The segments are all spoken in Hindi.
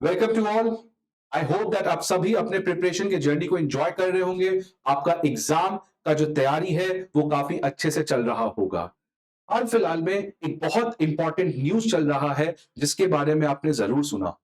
Welcome to all. I hope that आप सभी अपने प्रिपरेशन के जर्नी को एंजॉय कर रहे होंगे। आपका एग्जाम का जो तैयारी है वो काफी अच्छे से चल रहा होगा। हाल फिलहाल में एक बहुत इंपॉर्टेंट न्यूज चल रहा है जिसके बारे में आपने जरूर सुना।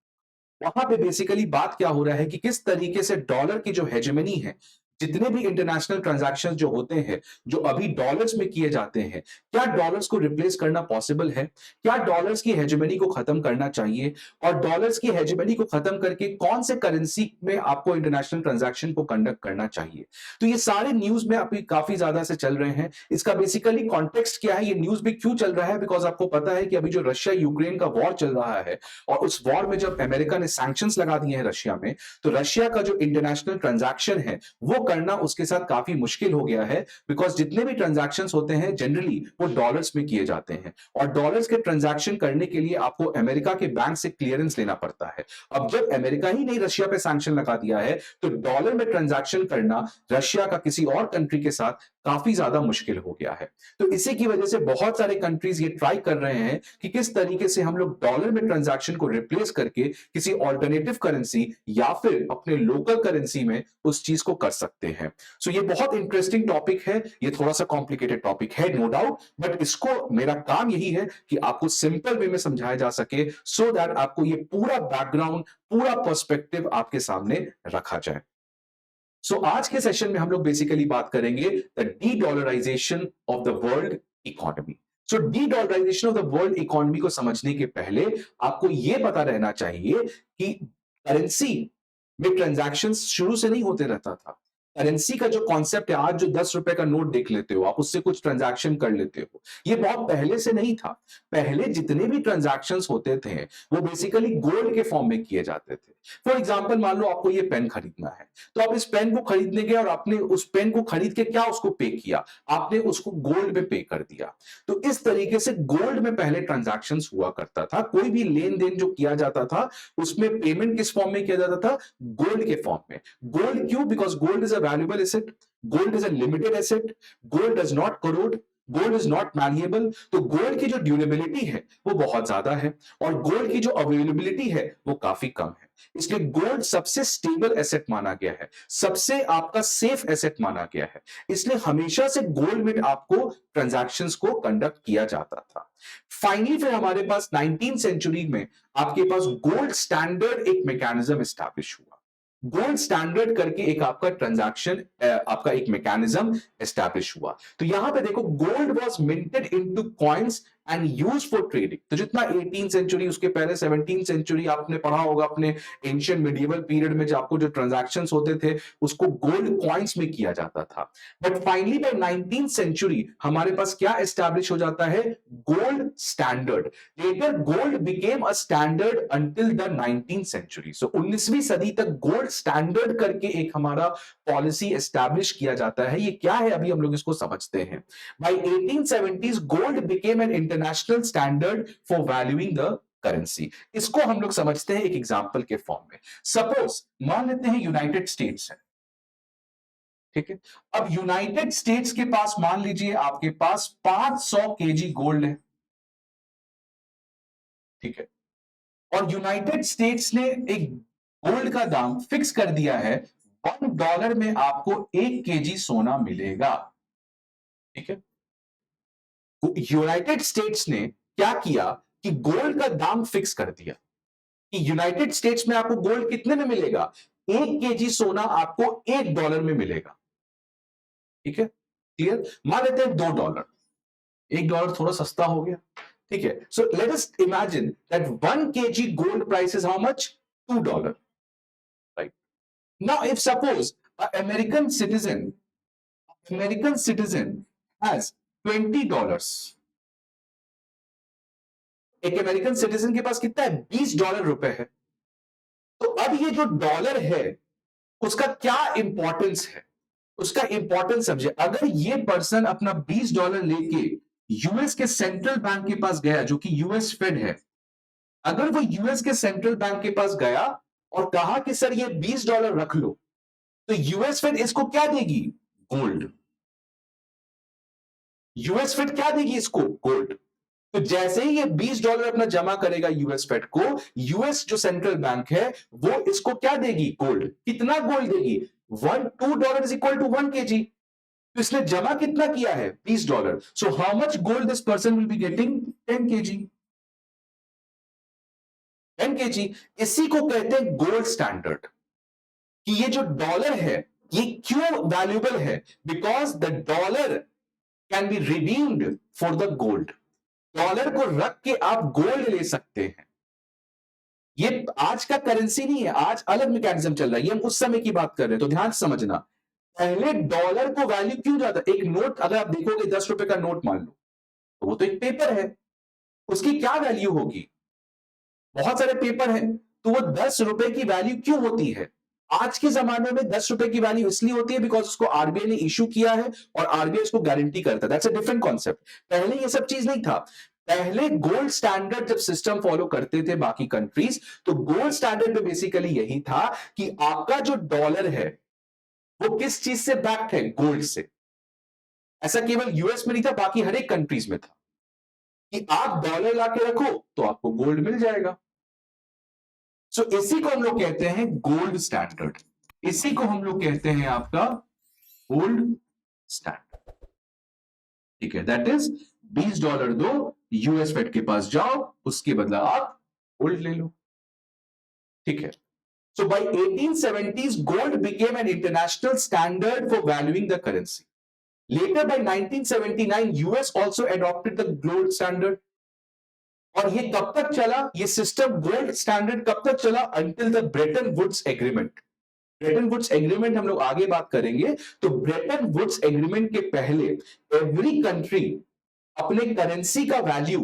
वहां पे बेसिकली बात क्या हो रहा है कि किस तरीके से डॉलर की जो हेजेमनी है, जितने भी इंटरनेशनल ट्रांजैक्शंस जो होते हैं, जो अभी डॉलर्स में किए जाते हैं, क्या डॉलर्स को रिप्लेस करना पॉसिबल है? क्या डॉलर्स की हेजेमनी को खत्म करना चाहिए? और डॉलर्स की हेजेमनी को खत्म करके कौन से करेंसी में आपको इंटरनेशनल ट्रांजैक्शन को कंडक्ट करना चाहिए? तो ये सारे न्यूज में अभी काफी ज्यादा से चल रहे हैं। इसका बेसिकली कॉन्टेक्स्ट क्या है, ये न्यूज भी क्यों चल रहा है? बिकॉज आपको पता है कि अभी जो रशिया यूक्रेन का वॉर चल रहा है, और उस वॉर में जब अमेरिका ने सैंक्शंस लगा दिए हैं रशिया में, तो रशिया का जो इंटरनेशनल ट्रांजैक्शन है वो करना उसके साथ काफी मुश्किल हो गया है। बिकॉज जितने भी ट्रांजैक्शंस होते हैं जनरली वो डॉलर्स में किए जाते हैं, और डॉलर्स के ट्रांजैक्शन करने के लिए आपको अमेरिका के बैंक से क्लियरेंस लेना पड़ता है। अब जब अमेरिका ही नहीं रशिया पे सैंक्शन लगा दिया है, तो डॉलर में ट्रांजैक्शन करना रशिया का किसी और कंट्री के साथ काफी ज्यादा मुश्किल हो गया है। तो इसी की वजह से बहुत सारे कंट्रीज ये ट्राई कर रहे हैं कि किस तरीके से हम लोग डॉलर में ट्रांजैक्शन को रिप्लेस करके किसी ऑल्टरनेटिव करेंसी या फिर अपने लोकल करेंसी में उस चीज को कर सकते हैं। सो ये बहुत इंटरेस्टिंग टॉपिक है, ये थोड़ा सा कॉम्प्लिकेटेड टॉपिक है नो डाउट, बट इसको मेरा काम यही है कि आपको सिंपल वे में समझाया जा सके, सो दैट आपको ये पूरा बैकग्राउंड, पूरा पर्सपेक्टिव आपके सामने रखा जाए। आज के सेशन में हम लोग बेसिकली बात करेंगे the de dollarization of the world economy. De dollarization of the world economy को समझने के पहले आपको यह पता रहना चाहिए कि करेंसी में ट्रांजैक्शन शुरू से नहीं होते रहता था। करेंसी का जो कॉन्सेप्ट है, आज जो 10 रुपए का नोट देख लेते हो आप, उससे कुछ ट्रांजैक्शन कर लेते हो, ये बहुत पहले से नहीं था। पहले जितने भी ट्रांजैक्शंस होते थे वो बेसिकली गोल्ड के फॉर्म में किए जाते थे। फॉर एग्जांपल, मान लो आपको ये पेन खरीदना है, तो आप इस पेन को खरीदने गए और आपने उस पेन को खरीद के क्या उसको पे किया? आपने उसको गोल्ड में पे कर दिया। तो इस तरीके से गोल्ड में पहले ट्रांजैक्शंस हुआ करता था। कोई भी लेन देन जो किया जाता था उसमें पेमेंट किस फॉर्म में किया जाता था? गोल्ड के फॉर्म में। गोल्ड क्यों? Because gold is a valuable asset, gold is a limited asset, gold does not crore, gold is not malleable. तो गोल्ड की जो ड्यूरेबिलिटी है वो बहुत ज्यादा है, और गोल्ड की जो अवेलेबिलिटी है वो काफी कम है। इसलिए गोल्ड सबसे स्टेबल एसेट माना गया है, सबसे आपका सेफ एसेट माना गया है। इसलिए हमेशा से गोल्ड में आपको ट्रांजैक्शंस को कंडक्ट किया जाता था। फाइनली फिर हमारे पास 19th सेंचुरी में आपके पास गोल्ड स्टैंडर्ड एक मैकेनिज्म एस्टैब्लिश हुआ। गोल्ड स्टैंडर्ड करके एक आपका ट्रांजैक्शन, आपका एक मैकेनिज्म एस्टैब्लिश हुआ। तो यहां पे देखो, gold was minted into coins and used for trading. तो जितना 18th सेंचुरी, उसके पहले 17th सेंचुरी आपने पढ़ा होगा अपने एंशिएंट मिडिवल पीरियड में, जो आपको जो ट्रांजैक्शंस होते थे उसको गोल्ड कॉइंस में किया जाता था। But finally bye 19th century हमारे पास क्या एस्टैब्लिश हो जाता है? Gold standard. Later gold became a standard until the 19th century. So 19वीं सदी तक गोल्ड स्टैंडर्ड करके एक हमारा पॉलिसी एस्टैब्लिश किया जाता है। ये क्या है, अभी हम लोग इसको समझते हैं। By 1870s gold became an international standard for valuing the currency. इसको हम लोग समझते हैं एक एग्जांपल के फॉर्म में। सपोज मान लेते हैं यूनाइटेड स्टेट्स है, ठीक है। अब यूनाइटेड स्टेट्स के पास मान लीजिए आपके पास 500 केजी गोल्ड है, ठीक है। और यूनाइटेड स्टेट्स ने एक गोल्ड का दाम फिक्स कर दिया है, $1 में आपको 1 केजी सोना मिलेगा, ठीक है। यूनाइटेड स्टेट्स ने क्या किया कि गोल्ड का दाम फिक्स कर दिया कि यूनाइटेड स्टेट्स में आपको गोल्ड कितने में मिलेगा? 1 केजी सोना आपको $1 में मिलेगा, ठीक है। क्लियर? मान लेते हैं $2, $1 थोड़ा सस्ता हो गया, ठीक है। So let us imagine that 1 KG gold price is how much? $2, right. Now if suppose American citizen has $20। एक अमेरिकन सिटीजन के पास कितना है? $20 है। तो अब ये जो डॉलर है उसका क्या इंपॉर्टेंस है, उसका इंपॉर्टेंस समझे। अगर ये पर्सन अपना $20 लेके यूएस के सेंट्रल बैंक के पास गया, जो कि यूएस फेड है, अगर वो यूएस के सेंट्रल बैंक के पास गया और कहा कि सर ये $20 रख लो, तो यूएस फेड इसको क्या देगी? गोल्ड। यूएस फेड क्या देगी इसको? गोल्ड। तो जैसे ही ये $20 अपना जमा करेगा यूएस फेड को, यूएस जो सेंट्रल बैंक है वो इसको क्या देगी? गोल्ड। कितना गोल्ड देगी? $2 इज इक्वल टू 1 kg। तो इसने जमा कितना किया है? $20। So how much gold this person will be getting? 10 kg। 10 kg। इसी को कहते हैं गोल्ड स्टैंडर्ड। कि ये जो डॉलर है ये क्यों वैल्यूएबल है? Because the dollar can be redeemed for the gold. Dollar को रख के आप गोल्ड ले सकते हैं। ये आज का करेंसी नहीं है, आज अलग मैकेनिज्म चल रहा है, ये हम उस समय की बात कर रहे हैं, तो ध्यान से समझना। पहले डॉलर को वैल्यू क्यों जाता? एक नोट अगर आप देखोगे, 10 रुपए का नोट मान लो, तो वो तो एक पेपर है, उसकी क्या वैल्यू होगी? बहुत सारे पेपर हैं, तो वो 10 रुपए की वैल्यू क्यों होती है? आज के जमाने में 10 रुपए की वैल्यू इसलिए होती है बिकॉज उसको आरबीआई ने इशू किया है और आरबीआई उसको गारंटी करता है। That's a different concept. पहले ये सब चीज नहीं था। पहले गोल्ड स्टैंडर्ड जब सिस्टम फॉलो करते थे बाकी कंट्रीज, तो गोल्ड स्टैंडर्ड में बेसिकली यही था कि आपका जो डॉलर है वो किस चीज से बैक्ड है? गोल्ड से। ऐसा केवल यूएस में नहीं था, बाकी हर एक कंट्रीज में था कि आप डॉलर लाके रखो तो आपको गोल्ड मिल जाएगा। सो इसी को हम लोग कहते हैं गोल्ड स्टैंडर्ड। इसी को हम लोग कहते हैं आपका गोल्ड स्टैंडर्ड। ठीक है, दैट इज $20 दो, यूएस फेड के पास जाओ, उसके बदला आप गोल्ड ले लो। ठीक है। So by 1870s, gold became an international standard for valuing the currency. Later by 1979, US also adopted the gold standard. और ये कब तक चला? ये सिस्टम गोल्ड स्टैंडर्ड कब तक चला? Until the Bretton Woods Agreement. Bretton Woods agreement हम लोग आगे बात करेंगे। तो ब्रेटन वुड्स एग्रीमेंट के पहले एवरी कंट्री अपने करेंसी का वैल्यू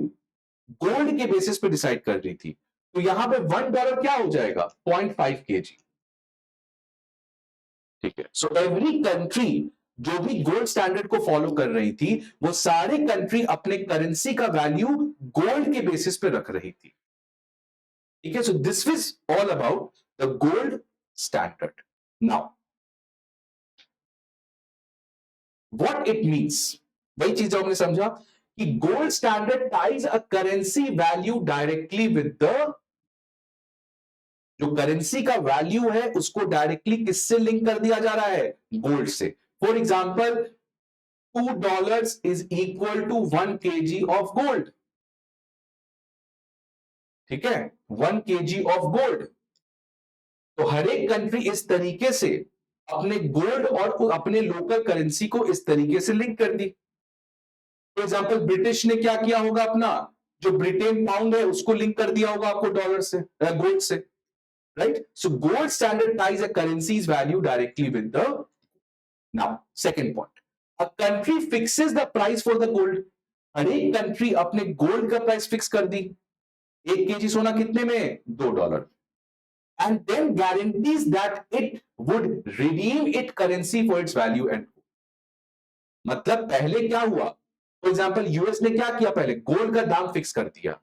गोल्ड के बेसिस पे डिसाइड कर रही थी। तो यहां पे $1 क्या हो जाएगा? 0.5 kg। ठीक है। सो एवरी कंट्री जो भी गोल्ड स्टैंडर्ड को फॉलो कर रही थी, वो सारे कंट्री अपने करेंसी का वैल्यू गोल्ड के बेसिस पे रख रही थी। ठीक है। So this is all about the gold standard. Now what it means, वही चीज हमने समझा कि gold standard ties a currency value directly with the, जो करेंसी का वैल्यू है उसको डायरेक्टली किससे लिंक कर दिया जा रहा है? गोल्ड से। For example, $2 is equal to 1 kg of gold. ठीक है, 1 kg ऑफ गोल्ड। तो हर एक कंट्री इस तरीके से अपने गोल्ड और अपने लोकल करेंसी को इस तरीके से लिंक कर दी। फॉर एग्जाम्पल, ब्रिटिश ने क्या किया होगा? अपना जो ब्रिटेन पाउंड है उसको लिंक कर दिया होगा आपको डॉलर से, गोल्ड से। Right? So gold standard ties a currency's value directly with the. Now, second point. A country fixes the price for the gold. हर एक कंट्री अपने गोल्ड का प्राइस फिक्स कर दी। 1 kg सोना कितने में? $2। And then guarantees that it would redeem its currency for its value and. मतलब पहले क्या हुआ? फॉर एग्जाम्पल, यूएस ने क्या किया? पहले गोल्ड का दाम फिक्स कर दिया,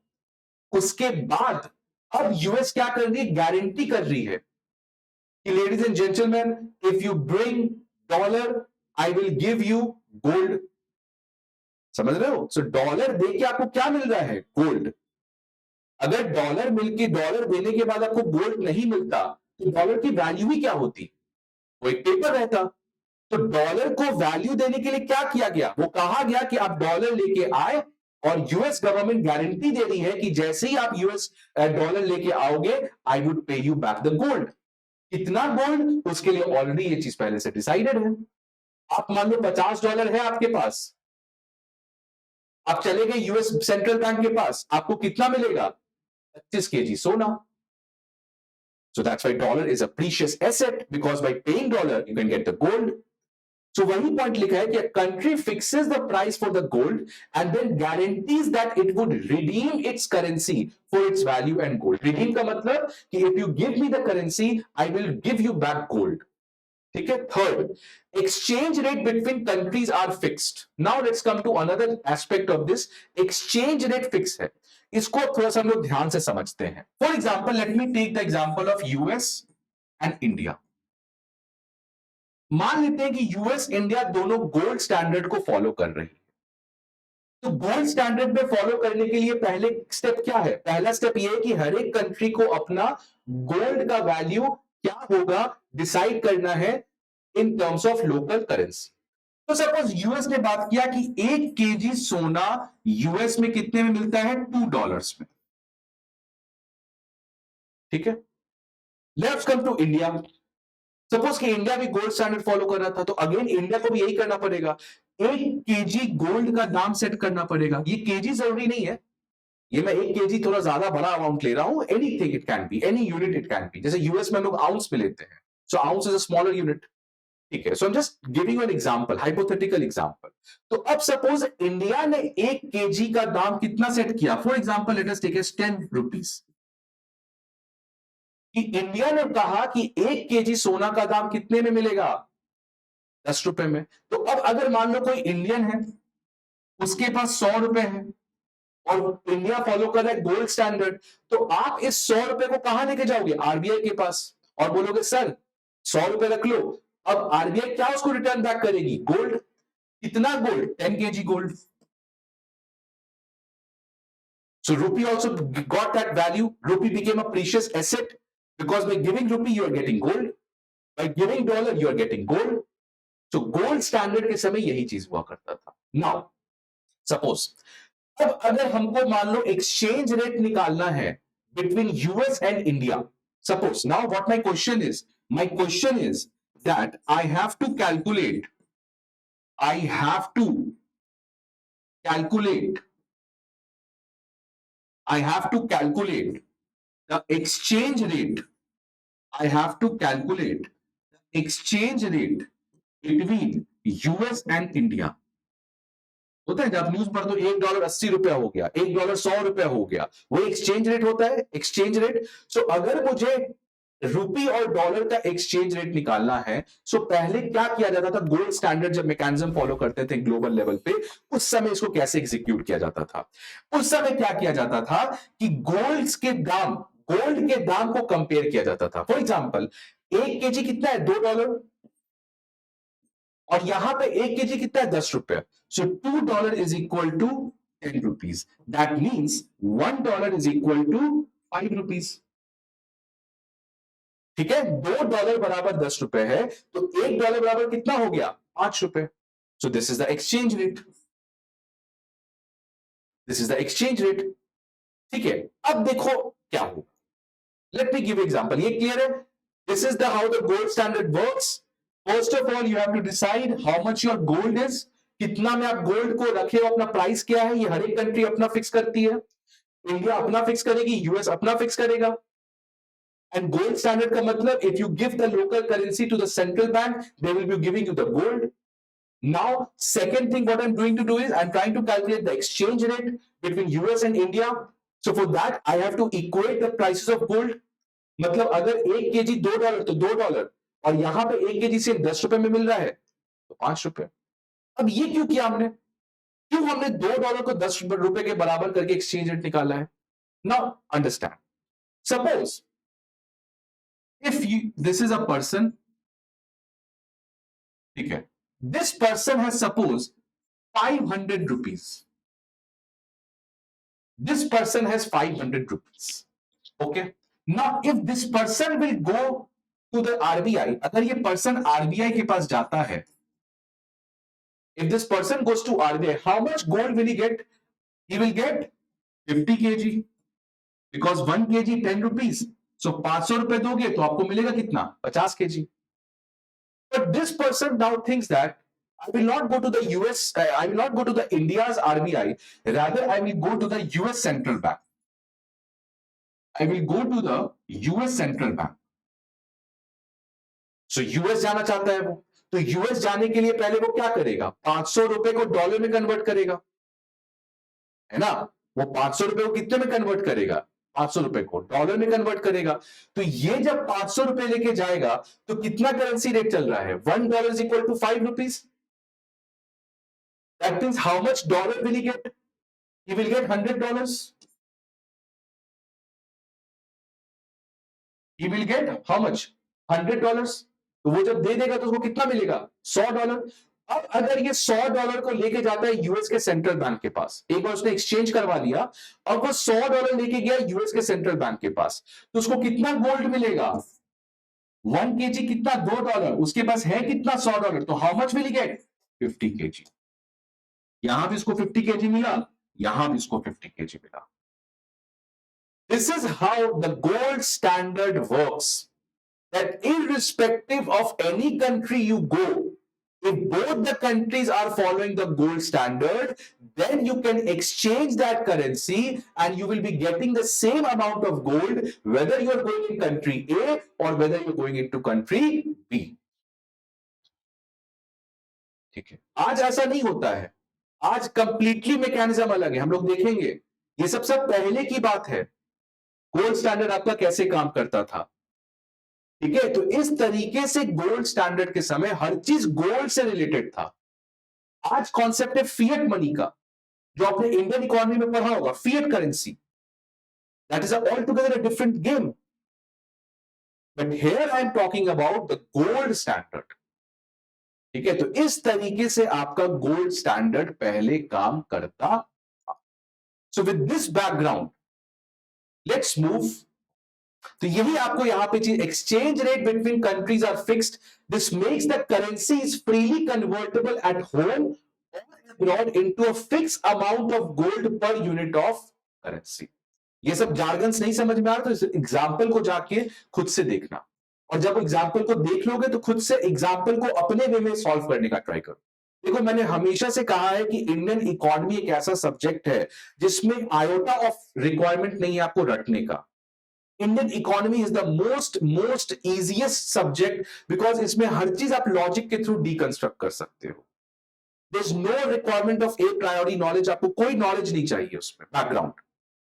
उसके बाद अब यूएस क्या कर रही है? गारंटी कर रही है कि ladies and gentleman, if you bring dollar I will give you gold. समझ रहे हो? सो डॉलर दे के आपको क्या मिल रहा है? गोल्ड। अगर डॉलर मिलके, डॉलर देने के बाद आपको गोल्ड नहीं मिलता, तो डॉलर की वैल्यू ही क्या होती? वो एक पेपर रहता। तो डॉलर को वैल्यू देने के लिए क्या किया गया? वो कहा गया कि आप डॉलर लेके आए, और यूएस गवर्नमेंट गारंटी दे रही है कि जैसे ही आप यूएस डॉलर लेके आओगे, आई वुड पे यू बैक द गोल्ड। कितना गोल्ड? उसके लिए ऑलरेडी ये चीज पहले से डिसाइडेड है। आप मान लो $50 है आपके पास, आप चले गए यूएस सेंट्रल बैंक के पास, आपको कितना मिलेगा? 25 kg सोना। So that's why dollar is a precious asset, because by paying dollar you can get the gold. So वही पॉइंट लिखा है कि a country fixes the price for the gold and then guarantees that it would redeem its currency for its value and gold. Redeem का मतलब कि if you give me the currency, I will give you back gold. ठीक है। Third, exchange rate between countries are fixed. Now let's come to another aspect of this. Exchange rate fix है, इसको थोड़ा सा हम लोग ध्यान से समझते हैं। For example, let me take the example of US and India. मान लेते हैं कि यूएस इंडिया दोनों गोल्ड स्टैंडर्ड को फॉलो कर रही है। तो गोल्ड स्टैंडर्ड में फॉलो करने के लिए पहले स्टेप क्या है? पहला स्टेप ये है कि हर एक कंट्री को अपना गोल्ड का वैल्यू क्या होगा डिसाइड करना है in terms of local currency. तो सपोज यूएस ने बात किया कि 1 केजी सोना यूएस में कितने में मिलता है? $2 में। ठीक है, let's come to India. Suppose कि इंडिया भी गोल्ड स्टैंडर्ड फॉलो कर रहा था, तो अगेन इंडिया को भी यही करना पड़ेगा, 1 केजी गोल्ड का दाम सेट करना पड़ेगा। ये केजी जरूरी नहीं है, ये मैं 1 केजी थोड़ा ज्यादा बड़ा अमाउंट ले रहा हूं, anything it can be, any unit it can be. जैसे यूएस में हम लोग आउंस में लेते हैं, so ounce is a smaller unit. ठीक है, so I am just giving an example, hypothetical example. तो अब सपोज इंडिया ने 1 केजी का दाम कितना सेट किया? For example let us take as 10 rupees. कि इंडिया ने कहा कि 1 केजी सोना का दाम कितने में मिलेगा? ₹10 में। तो अब अगर मान लो कोई इंडियन है, उसके पास ₹100 है और इंडिया फॉलो कर रहा है गोल्ड स्टैंडर्ड, तो आप इस ₹100 को कहां लेके जाओगे? आरबीआई के पास, और बोलोगे सर ₹100 रख लो। अब आरबीआई क्या उसको रिटर्न बैक करेगी? गोल्ड। कितना gold? 10 KG gold. So rupee also got that value. Rupee became a precious asset because by giving rupee you are getting gold. By giving dollar you are getting gold. So gold standard के समय यही चीज हुआ करता था। Now suppose अब अगर हमको मान लो एक्सचेंज रेट निकालना है between US and India, suppose now what my question is that I have to calculate I have to calculate the exchange rate. I have to calculate the exchange rate between US and India. होता है जब न्यूज पढ़ते हो $1 80 हो गया, $1 100 हो गया, वो एक्सचेंज रेट होता है, एक्सचेंज रेट। सो अगर मुझे रुपी और डॉलर का एक्सचेंज रेट निकालना है, सो पहले क्या किया जाता था? गोल्ड स्टैंडर्ड जब मैकेनिज्म फॉलो करते थे ग्लोबल लेवल पे, उस समय इसको कैसे एग्जीक्यूट किया जाता था? उस समय क्या किया जाता था कि गोल्ड के दाम को कंपेयर किया जाता था। फॉर एग्जाम्पल 1 केजी कितना है? $2, और यहां पे 1 केजी कितना है? $10। So $2 is equal to 10 rupees. That means $1 is equal to 5 rupees. ठीक है, $2 बराबर ₹10 है, तो $1 बराबर कितना हो गया? ₹5। So this is the exchange rate. This is the exchange rate. ठीक है, अब देखो क्या होगा। लेट मी गिव एग्जांपल, ये क्लियर है? This is the how the gold standard works. First of all you have to decide how much your gold is. कितना में आप गोल्ड को रखे हो, अपना प्राइस क्या है, ये हर एक कंट्री अपना फिक्स करती है। इंडिया अपना फिक्स करेगी, यूएस अपना फिक्स करेगा। And gold standard का मतलब, if you give the local currency to the central bank, they will be giving you the gold. Now, second thing what I'm going to do is I'm trying to calculate the exchange rate between US and India. So for that, I have to equate the prices of gold. मतलब अगर 1 केजी $2 तो $2, और यहां पे 1 केजी से ₹10 में मिल रहा है तो ₹5। अब ये क्यों किया हमने? क्यों हमने $2 को ₹10 के बराबर करके एक्सचेंज रेट निकाला है? Now understand, suppose if this is a person, ठीक है, this person has suppose 500 rupees. This person has 500 rupees. Okay. Now, if this person will go to the RBI, अगर ये person RBI के पास जाता है, if this person goes to RBI, how much gold will he get? He will get 50 kg because 1 kg 10 rupees. So 500 रुपए दोगे तो आपको मिलेगा कितना? 50 kg. But this person now thinks that I will not go to the US, I will not go to the India's RBI, rather I will go to the US Central Bank. I will go to the US Central Bank. So US जाना चाहता है वो, तो US जाने के लिए पहले वो क्या करेगा? 500 रुपए को डॉलर में कन्वर्ट करेगा, है ना? वो 500 रुपए को कितने में कन्वर्ट करेगा? 500 रुपए को डॉलर में कन्वर्ट करेगा। तो ये जब 500 रुपए लेके जाएगा तो कितना करेंसी रेट चल रहा है? $1 is equal to 5 rupees. That means how much dollar will he get? He will get $100. He will get how much? $100. तो वो जब दे देगा तो उसको कितना मिलेगा? $100। अब अगर ये $100 को लेके जाता है यूएस के सेंट्रल बैंक के पास, एक बार उसने एक्सचेंज करवा लिया और वो $100 लेके गया यूएस के सेंट्रल बैंक के पास, तो उसको कितना गोल्ड मिलेगा? 1 kg कितना? $2। उसके पास है कितना? $100। तो how much will he get? 50 kg। यहां भी इसको 50 kg मिला, यहां भी इसको 50 kg मिला। This is how the gold standard works. That irrespective of any country you go, if both the countries are following the gold standard, then you can exchange that currency and you will be getting the same amount of gold whether you are going in country A or whether you are going into country B. ठीक है, आज ऐसा नहीं होता है, आज कंप्लीटली मैकेनिज्म अलग है, हम लोग देखेंगे। ये सब पहले की बात है, गोल्ड स्टैंडर्ड आपका कैसे काम करता था। ठीक है, तो इस तरीके से गोल्ड स्टैंडर्ड के समय हर चीज गोल्ड से रिलेटेड था। आज कॉन्सेप्ट है फिएट मनी का, जो आपने इंडियन इकोनॉमी में पढ़ा होगा, fiat currency. That is all together a different game, but here I am talking about the gold standard. ठीक है, तो इस तरीके से आपका गोल्ड स्टैंडर्ड पहले काम करता था। So with this background let's move. तो यही आपको यहां पे चीज, exchange rate between countries are fixed, this makes the currency is freely convertible at home और abroad into a fix amount of gold per unit of currency. ये सब जार्गन्स नहीं समझ में आ रहा तो एग्जाम्पल को जाके खुद से देखना, और जब एग्जाम्पल को देख लोगे तो खुद से एग्जाम्पल को अपने वे में सॉल्व करने का ट्राई करो। देखो, मैंने हमेशा से कहा है कि इंडियन इकोनॉमी एक ऐसा सब्जेक्ट है जिसमें आयोटा ऑफ रिक्वायरमेंट नहीं है आपको रटने का। Indian economy is the most easiest subject, because इसमें हर चीज आप लॉजिक के थ्रू डीकंस्ट्रक्ट कर सकते हो। There is no requirement of a priori knowledge, आपको कोई नॉलेज नहीं चाहिए उसमें बैकग्राउंड।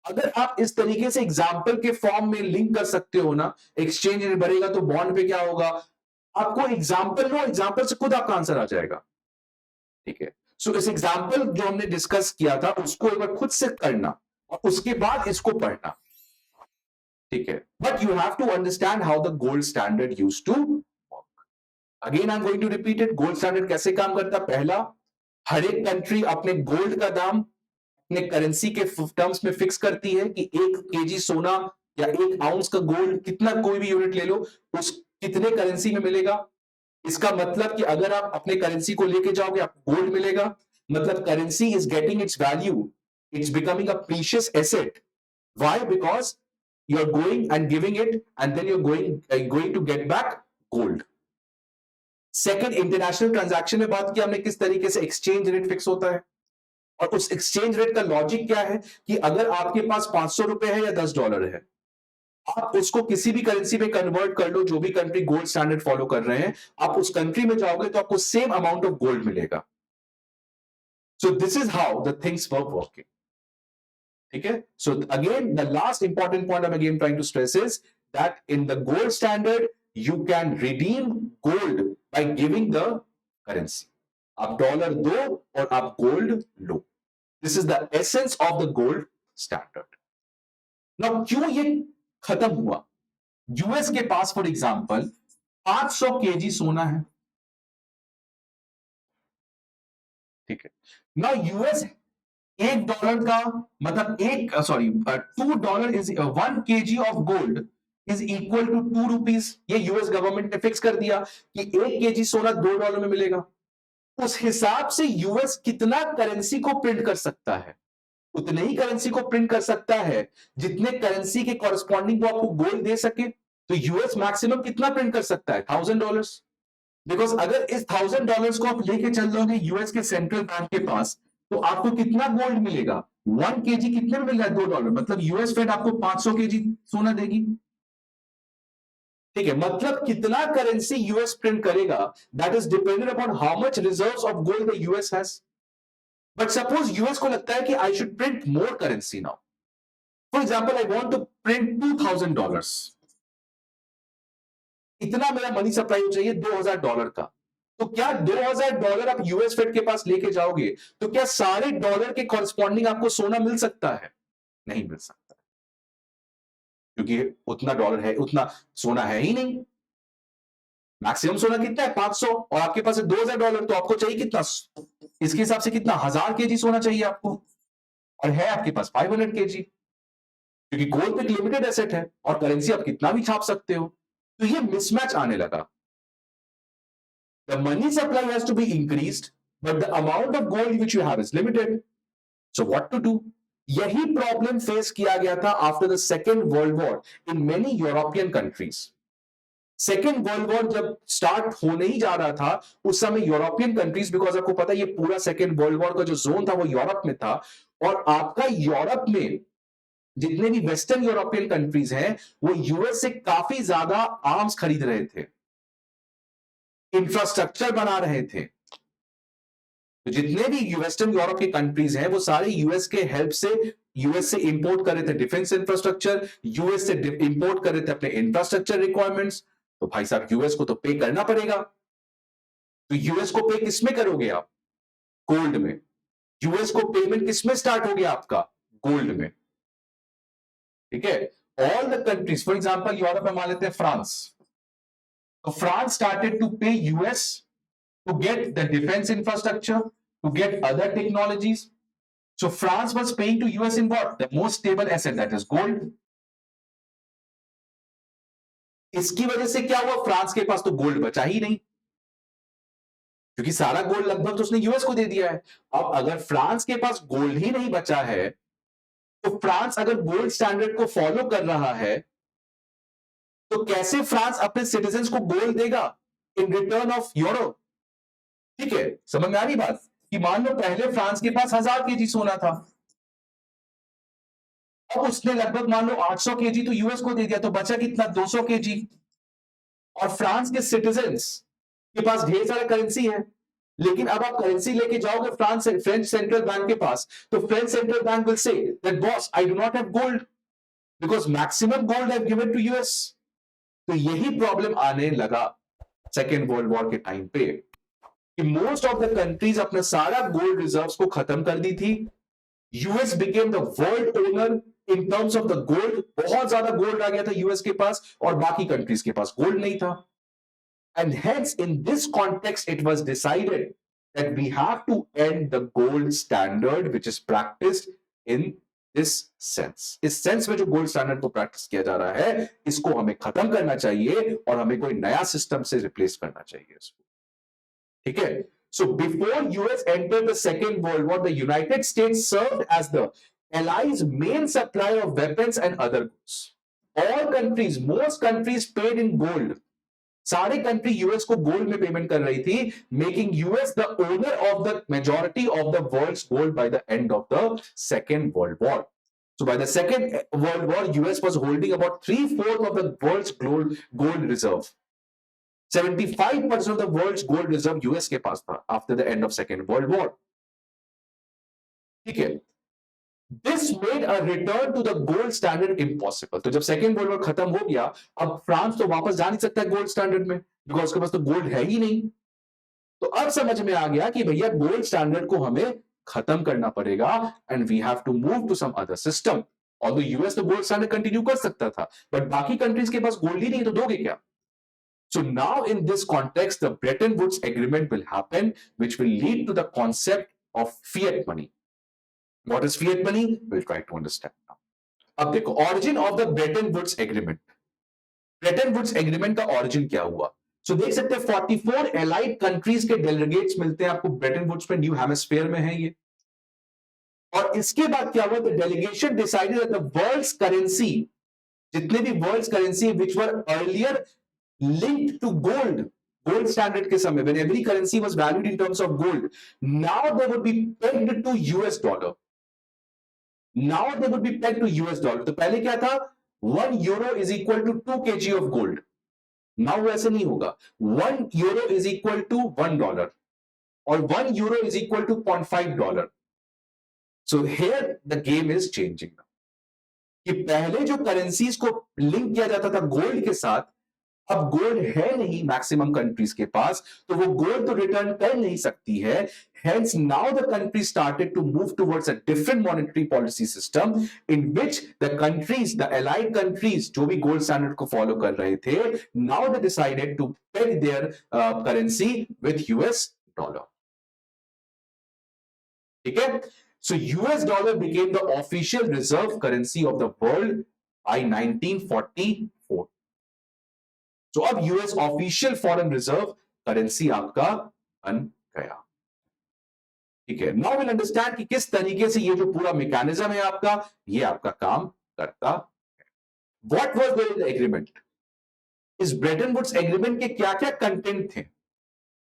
अगर आप इस तरीके से एग्जाम्पल के फॉर्म में लिंक कर सकते हो ना, एक्सचेंज रेट बढ़ेगा तो बॉन्ड पे क्या होगा, आपको एग्जाम्पल लो, एग्जाम्पल से खुद आपका आंसर आ जाएगा। ठीक है, सो इस एग्जाम्पल जो हमने डिस्कस किया था उसको एक बार खुद से करना और उसके बाद इसको पढ़ना। ठीक है, but you have to understand how the gold standard used to work. Again I am going to repeat it. Gold standard कैसे काम करता? पहला, हर एक कंट्री अपने गोल्ड का दाम अपने करेंसी के टर्म्स में फिक्स करती है कि 1 kg सोना या 1 आउंस का गोल्ड, कितना कोई भी यूनिट ले लो, उस कितने करेंसी में मिलेगा। इसका मतलब कि अगर आप अपने करेंसी को लेके जाओगे आपको गोल्ड मिलेगा, मतलब currency is getting it's value, it's becoming a precious asset. Why? Because you are going and giving it and then you're going to get back gold. Second, international transaction में बात किया हमने किस तरीके से एक्सचेंज रेट फिक्स होता है, और उस एक्सचेंज रेट का लॉजिक क्या है कि अगर आपके पास $500 है या $10 है, आप उसको किसी भी करेंसी में कन्वर्ट कर लो, जो भी कंट्री गोल्ड स्टैंडर्ड फॉलो कर रहे हैं, आप उस कंट्री में जाओगे तो आपको सेम अमाउंट ऑफ गोल्ड मिलेगा। So this is how the things were working. ठीक है, so again the last important point I am again trying to stress is that in the gold standard you can redeem gold by giving the currency. आप डॉलर दो और आप गोल्ड लो। This is the essence of the gold standard. Now क्यों ये खत्म हुआ? यूएस के पास फॉर एग्जांपल 500 kg सोना है। ठीक है, नाउ यूएस $1 का मतलब $2 इज 1 kg of gold is equal to ₹2। ये यूएस गवर्नमेंट ने फिक्स कर दिया कि 1 kg सोना $2 में मिलेगा। उस हिसाब से यूएस कितना करेंसी को प्रिंट कर सकता है? उतने ही करेंसी को प्रिंट कर सकता है जितने करेंसी के कॉरेस्पॉन्डिंग को आपको गोल्ड दे सके। तो यूएस मैक्सिमम कितना प्रिंट कर सकता है? $1000। बिकॉज अगर इस $1000 को आप लेके चल रहे यूएस के सेंट्रल बैंक के पास, तो आपको कितना गोल्ड मिलेगा? 1 kg कितने में मिल रहा है? $2। मतलब यूएस फेड आपको 500 kg सोना देगी। ठीक है, मतलब कितना करेंसी यूएस प्रिंट करेगा, that is dependent upon how much reserves of gold the US has. But suppose US को लगता है कि I should print more currency now. For example, I want to print $2000। इतना मेरा मनी सप्लाई चाहिए $2000 का। तो क्या $2000 आप यूएस फेड के पास लेके जाओगे तो क्या सारे डॉलर के कॉरेस्पॉन्डिंग आपको सोना मिल सकता है? नहीं मिल सकता, क्योंकि उतना डॉलर है, उतना सोना है ही नहीं। मैक्सिमम सोना कितना है 500 और आपके पास है $2000, तो आपको चाहिए कितना, इसके हिसाब से कितना 1000 केजी सोना चाहिए आपको, और है आपके पास 500 केजी, क्योंकि गोल्ड तो एक लिमिटेड एसेट है और करेंसी आप कितना भी छाप सकते हो। तो ये मिसमैच आने लगा। The money supply has to be increased but the amount of gold which you have is limited. So what to do? यही प्रॉब्लम फेस किया गया था after the second world war in many European countries. Second world war जब स्टार्ट होने ही जा रहा था उस समय यूरोपियन कंट्रीज, बिकॉज आपको पता है ये पूरा सेकेंड वर्ल्ड वॉर का जो जोन था वो यूरोप में था, और आपका यूरोप में जितने भी वेस्टर्न यूरोपियन कंट्रीज हैं वो यूएस से काफी ज्यादा आर्म्स खरीद रहे थे, इंफ्रास्ट्रक्चर बना रहे थे। तो जितने भी वेस्टर्न यूरोप के कंट्रीज हैं वो सारे यूएस के हेल्प से, यूएस से इंपोर्ट कर रहे थे डिफेंस इंफ्रास्ट्रक्चर, यूएस से इंपोर्ट कर रहे थे अपने इंफ्रास्ट्रक्चर रिक्वायरमेंट्स। तो भाई साहब यूएस को तो पे करना पड़ेगा। तो यूएस को पे किसमें करोगे आप? गोल्ड में। यूएस को पेमेंट किसमें स्टार्ट हो गया आपका? गोल्ड में। ठीक है, all the countries, for example Europe में मान लेते हैं फ्रांस, तो फ्रांस स्टार्टेड टू पे US to get the defense infrastructure, to get other technologies. So France was paying to US in what? The most stable asset, that is gold. इसकी वजह से क्या हुआ? फ्रांस के पास तो गोल्ड बचा ही नहीं, क्योंकि सारा गोल्ड लगभग तो उसने यूएस को दे दिया है। अब अगर फ्रांस के पास गोल्ड ही नहीं बचा है, तो फ्रांस अगर गोल्ड स्टैंडर्ड को फॉलो कर रहा है, तो कैसे फ्रांस अपने सिटीजन्स को गोल्ड देगा इन रिटर्न ऑफ यूरो? ठीक है, समझ में आ रही बात? कि मान लो पहले फ्रांस के पास 1000 केजी सोना था, अब उसने लगभग मान लो 800 केजी तो यूएस को दे दिया, तो बचा कितना? 200 केजी। और फ्रांस के सिटीजन्स के पास ढेर सारा करेंसी है, लेकिन अब आप करेंसी लेके जाओगे फ्रांस फ्रेंच सेंट्रल बैंक के पास, तो French central bank will say that boss I do not have gold because maximum gold have given to US. तो यही प्रॉब्लम आने लगा सेकेंड वर्ल्ड वॉर के टाइम पे, कि मोस्ट ऑफ द कंट्रीज अपना सारा गोल्ड रिजर्व्स को खत्म कर दी थी। US became the world owner in terms of the gold, बहुत ज्यादा गोल्ड आ गया था यूएस के पास और बाकी कंट्रीज के पास गोल्ड नहीं था। And hence in this context it was decided that we have to end the gold standard which is practised in this sense. इस सेंस में जो गोल्ड स्टैंडर्ड को प्रैक्टिस किया जा रहा है, इसको हमें खत्म करना चाहिए और हमें कोई नया सिस्टम से रिप्लेस करना चाहिए इसको। ठीक है, so before US entered the Second World War, the United States served as the Allies' main supplier of weapons and other goods. All countries, most countries paid in gold. सारे कंट्री यूएस को गोल्ड में पेमेंट कर रही थी, making US the owner of the majority of the world's gold by the end of the second world war. So by the Second World War, US was holding about 3/4 of the world's gold reserve. 75% of the world's gold reserve US के पास था after the end of Second World War. ठीक है, This made a return to the gold standard impossible. तो जब सेकेंड वर्ल्ड वॉर खत्म हो गया, अब फ्रांस तो वापस जा नहीं सकता गोल्ड स्टैंडर्ड में, बिकॉज उसके पास तो गोल्ड है ही नहीं। तो अब समझ में आ गया कि भैया गोल्ड स्टैंडर्ड को हमें खत्म करना पड़ेगा and we have to move to some other system. Although US तो गोल्ड स्टैंडर्ड कंटिन्यू कर सकता था, बट बाकी कंट्रीज के पास गोल्ड ही नहीं, तो दोगे क्या? So now in this context, the Bretton Woods Agreement will happen, which will lead to the concept of fiat money. What is fiat money? We'll try to understand now. अब देखो origin of the Bretton Woods Agreement. Bretton Woods Agreement का origin क्या हुआ? So देख सकते हैं 44 allied countries के delegates मिलते हैं आपको Bretton Woods में, न्यू हेमिस्फीयर में है ये। और इसके बाद क्या हुआ? The delegation decided that the world's currency, जितने भी world's currency which were earlier linked to gold standard के समय, when every currency was valued in terms of gold, now they would be pegged to US dollar. Now they would be pegged to US dollar. तो पहले क्या था? 1 euro is equal to 2 kg of gold. Now वैसे नहीं होगा। 1 euro is equal to $1 और 1 euro is equal to $0.5. So here the game is changing now. कि पहले जो करेंसीज को लिंक किया जाता था गोल्ड के साथ, अब गोल्ड है नहीं मैक्सिमम कंट्रीज के पास, तो वो गोल्ड तो रिटर्न कर नहीं सकती है। Hence, now the country started to move towards a different monetary policy system in which the countries, the allied countries, जो भी gold standard को follow कर रहे थे, now they decided to peg their currency with US dollar. ठीक है? So US dollar became the official reserve currency of the world by 1944. So अब US official foreign reserve currency आपका बन गया। ठीक है, नाउ विल अंडरस्टैंड कि किस तरीके से ये जो पूरा मैकेनिज्म है आपका, ये आपका काम करता है। What was there in the agreement? इस ब्रेटन वुड्स एग्रीमेंट के क्या क्या कंटेंट थे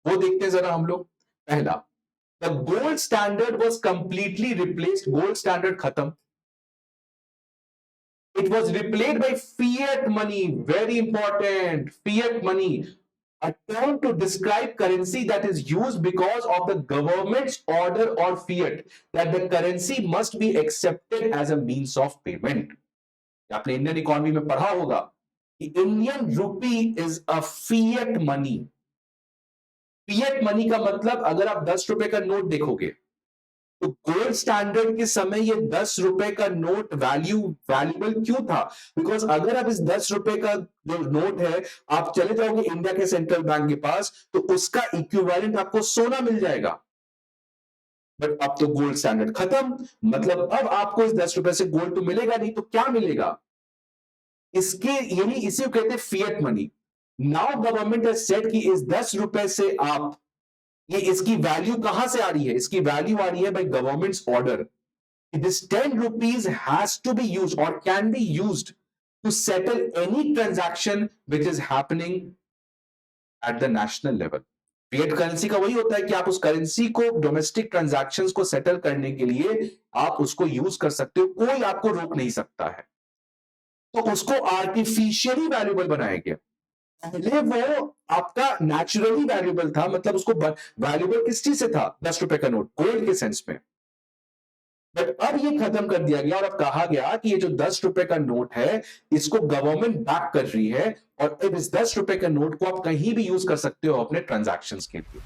वो देखते हैं जरा हम लोग। पहला, the gold standard was completely replaced. Gold standard खत्म। It was replaced by fiat money. Very important. Fiat money. A term to describe currency that is used because of the government's order or fiat that the currency must be accepted as a means of payment. आपने इंडियन इकोनॉमी में पढ़ा होगा कि Indian rupee is a fiat money. Fiat money का मतलब अगर आप 10 रुपए का नोट देखोगे तो गोल्ड स्टैंडर्ड के समय ये 10 रुपए का नोट वैल्यूबल क्यों था? बिकॉज अगर आप इस 10 रुपए का जो नोट है आप चले जाओगे इंडिया के सेंट्रल बैंक के पास तो उसका इक्विवेलेंट आपको सोना मिल जाएगा। बट अब तो गोल्ड स्टैंडर्ड खत्म, मतलब अब आपको इस 10 रुपए से गोल्ड तो मिलेगा नहीं, तो क्या मिलेगा? इसके यही इसी को कहते हैं fiat money. Now government has said कि इस 10 रुपए से आप ये इसकी वैल्यू कहां से आ रही है? इसकी वैल्यू आ रही है bye governments order. This 10 rupees has to be used or can be used to settle any transaction which is happening at the national level. Fiat currency का वही होता है कि आप उस करेंसी को डोमेस्टिक ट्रांजैक्शंस को सेटल करने के लिए आप उसको यूज कर सकते हो, कोई आपको रोक नहीं सकता है। तो उसको आर्टिफिशियली वैल्यूबल बनाया गया। पहले वो आपका नेचुरली वैल्यूबल था, मतलब उसको वैल्यूबल किस चीज से था? 10 रुपए का नोट, गोल्ड के सेंस में। बट अब ये खत्म कर दिया गया और अब कहा गया कि ये जो 10 रुपए का नोट है इसको गवर्नमेंट बैक कर रही है और अब इस 10 रुपए का नोट को आप कहीं भी यूज कर सकते हो अपने ट्रांजैक्शंस के लिए।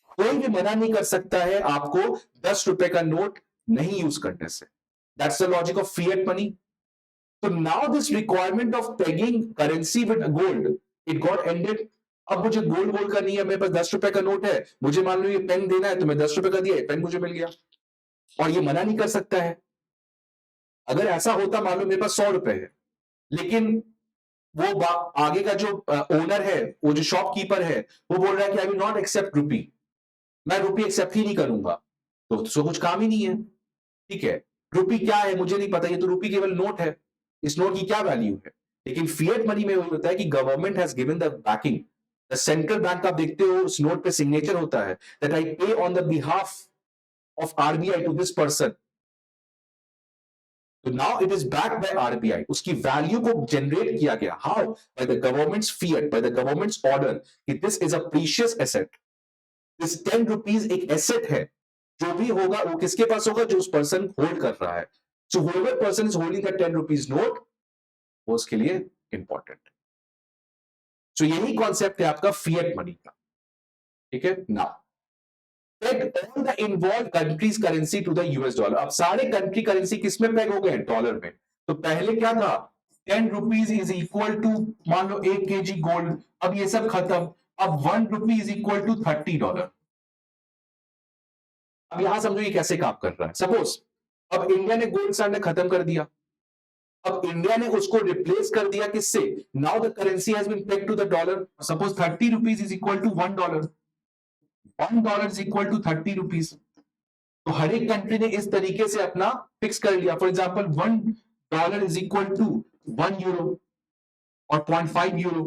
कोई भी मना नहीं कर सकता है आपको 10 रुपए का नोट नहीं यूज करने से। That's the logic of fiat money. So now this requirement of pegging currency with gold, it got ended. अब मुझे गोल्ड करनी है, मेरे पास 10 रुपए का नोट है, मुझे मान लो ये पेन देना है तो मैं 10 रुपए का दिया, पेन मुझे मिल गया और ये मना नहीं कर सकता है। अगर ऐसा होता, मान लो मेरे पास 100 रुपए है लेकिन वो आगे का जो ओनर है, वो जो शॉपकीपर है, वो बोल रहा है कि आई विल नॉट एक्सेप्ट रुपी, मैं रुपी एक्सेप्ट ही नहीं करूंगा, तो उसको कुछ काम ही नहीं है। ठीक है, रुपी क्या है मुझे नहीं पता, ये तो रुपी केवल नोट है, इस नोट की क्या वैल्यू है? लेकिन फिएट मनी में होता है कि government has given the banking, the central bank, आप देखते हो उस नोट पे सिग्नेचर होता है that I pay on the behalf of RBI to this person. तो now it is backed by RBI, उसकी वैल्यू को जनरेट किया गया। How? By the government's fiat, by the government's order कि this is a precious asset. This 10 rupees एक एसेट है, जो भी होगा वो किसके पास होगा? जो उस पर्सन होल्ड कर रहा है। So whoever person is holding that 10 rupees note, वो उसके लिए इंपॉर्टेंट है। So यही कॉन्सेप्ट है आपका फिएट मनी का। ठीक है, now peg all the involved countries currency to the US dollar। अब सारे कंट्री करेंसी किसमें पेग हो गए? डॉलर में। तो पहले क्या था? 10 रुपीज इज इक्वल टू मान लो 1 kg गोल्ड, अब ये सब खत्म, अब 1 रुपी इज इक्वल टू $30। अब यहां समझो ये कैसे काम कर रहा है। सपोज अब इंडिया ने गोल्ड स्टैंडर्ड खत्म कर दिया, अब इंडिया ने उसको रिप्लेस कर दिया किससे? Now the currency has been pegged to the dollar. Suppose 30 rupees is equal to $1, $1 is equal to 30 rupees. तो हर एक कंट्री ने इस तरीके से अपना फिक्स कर लिया। For example $1 is equal to 1 euro और 0.5 यूरो।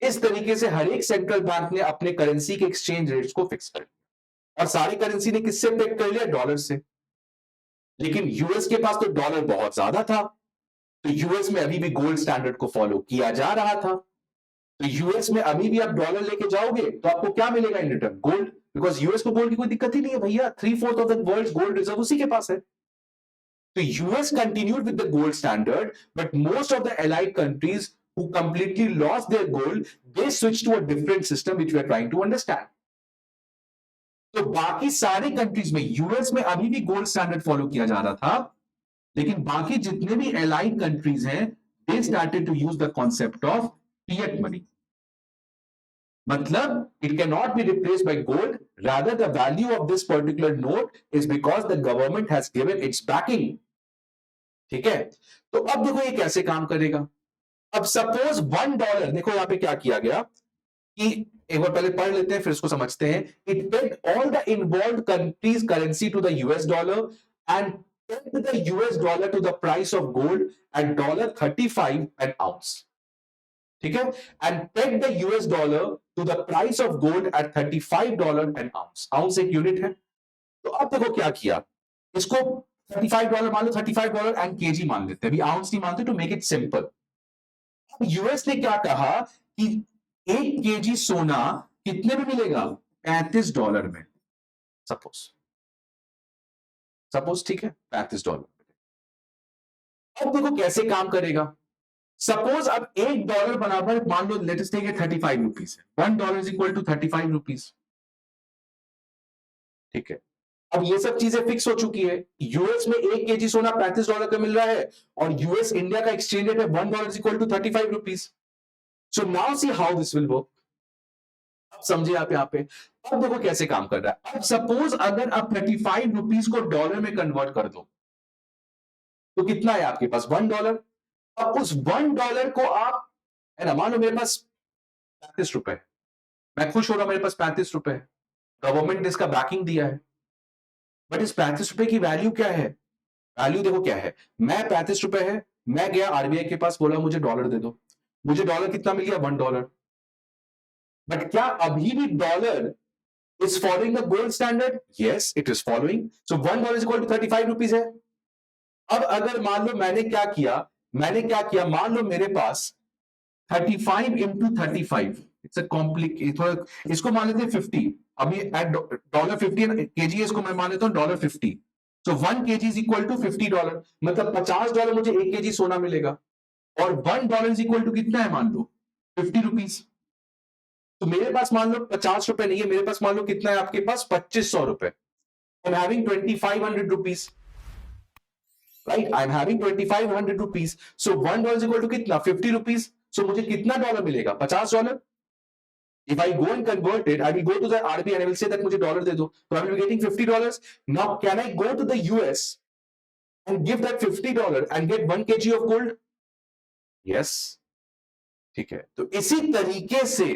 इस तरीके से हर एक सेंट्रल बैंक ने अपने करेंसी के एक्सचेंज रेट्स को फिक्स कर लिया और सारी करेंसी ने किससे पेग कर लिया? डॉलर से। लेकिन यूएस के पास तो डॉलर बहुत ज्यादा था, तो यूएस में अभी भी गोल्ड स्टैंडर्ड को फॉलो किया जा रहा था। तो यूएस में अभी भी आप डॉलर लेके जाओगे तो आपको क्या मिलेगा in return? Gold. Because US को गोल्ड की कोई दिक्कत ही नहीं है भैया, 3/4 of the world gold reserve उसी के पास है। So US continued with the gold standard, but most of the allied countries who completely lost their gold, they switched to a different system which we are trying to understand. तो बाकी सारे कंट्रीज में, यूएस में अभी भी गोल्ड स्टैंडर्ड फॉलो किया जा रहा था, लेकिन बाकी जितने भी एलाइड कंट्रीज हैं, they started to use the concept of fiat money. मतलब it cannot be replaced by gold, rather the value of this particular note is because the government has given its backing. ठीक है, तो अब देखो ये कैसे काम करेगा. अब सपोज $1, देखो यहां पे क्या किया गया कि एक बार पहले पढ़ लेते हैं फिर इसको समझते हैं. It paid all the involved countries currency to the US dollar and pegged the US dollar to the price of gold at $35 an ounce. ठीक है, and pegged the US dollar to the price of gold at $35 an ounce. ounce एक यूनिट है. तो अब देखो क्या किया, इसको $35 मान लो, $35 एंड केजी मान लेते हैं, अभी आउंस नहीं मानते, टू मेक इट सिंपल. अब यूएस ने क्या कहा कि 1 केजी सोना कितने में मिलेगा, $35 में. सपोज ठीक है, $35. अब देखो कैसे काम करेगा. सपोज अब $1 बराबर मान लो, let us take it 35 rupees है. $1 इज इक्वल टू 35 रुपीज. ठीक है, अब ये सब चीजें फिक्स हो चुकी है. यूएस में 1 केजी सोना $35 का मिल रहा है और यूएस इंडिया का एक्सचेंज रेट है $1 is equal to 35 rupees. So now see how this will work. अब समझिए आप यहां पे. अब देखो कैसे काम कर रहा है. अब सपोज अगर आप 35 रुपीज को डॉलर में कन्वर्ट कर दो तो कितना है आपके पास, $1. अब उस $1 को आप, है ना, मान लो मेरे पास 35 रुपए, मैं खुश हो रहा हूं मेरे पास 35 रुपए है, गवर्नमेंट ने इसका बैकिंग दिया है. बट इस 35 रुपए की वैल्यू क्या है, वैल्यू देखो क्या है. मैं 35 रुपए है, मैं गया आरबीआई के पास, बोला मुझे डॉलर दे दो, मुझे डॉलर कितना मिल गया, $1. बट क्या अभी भी dollar is following the gold standard? Yes, it is following. So $1 is equal to 35 rupees है. अब अगर मान लो मैंने क्या किया, मान लो मेरे पास 35 इंटू 35, इट्स अ कॉम्प्लिकेट, इसको मान लेते हैं 50. अभी एट $50 केजी, इसको मैं मान लेता हूं $50. सो 1 केजी इज इक्वल टू $50. मतलब $50 मुझे 1 केजी सोना मिलेगा. और $1 इज इक्वल टू कितना है, मान लो 50 रुपीज. तो मेरे पास मान लो 50 रुपए नहीं है, मेरे पास मान लो कितना है आपके पास, 2500 रुपए. I am having 2500 rupees, right. I am having 2500 rupees. So $1 is equal to कितना, 50 रुपीज. सो मुझे कितना डॉलर मिलेगा, $50. If I go and convert it, I will go to the RBI and I will say that मुझे डॉलर दे दो, so I will be getting $50. Now can I go to the US and give that $50 and get 1 kg of gold? Yes. ठीक है, तो इसी तरीके से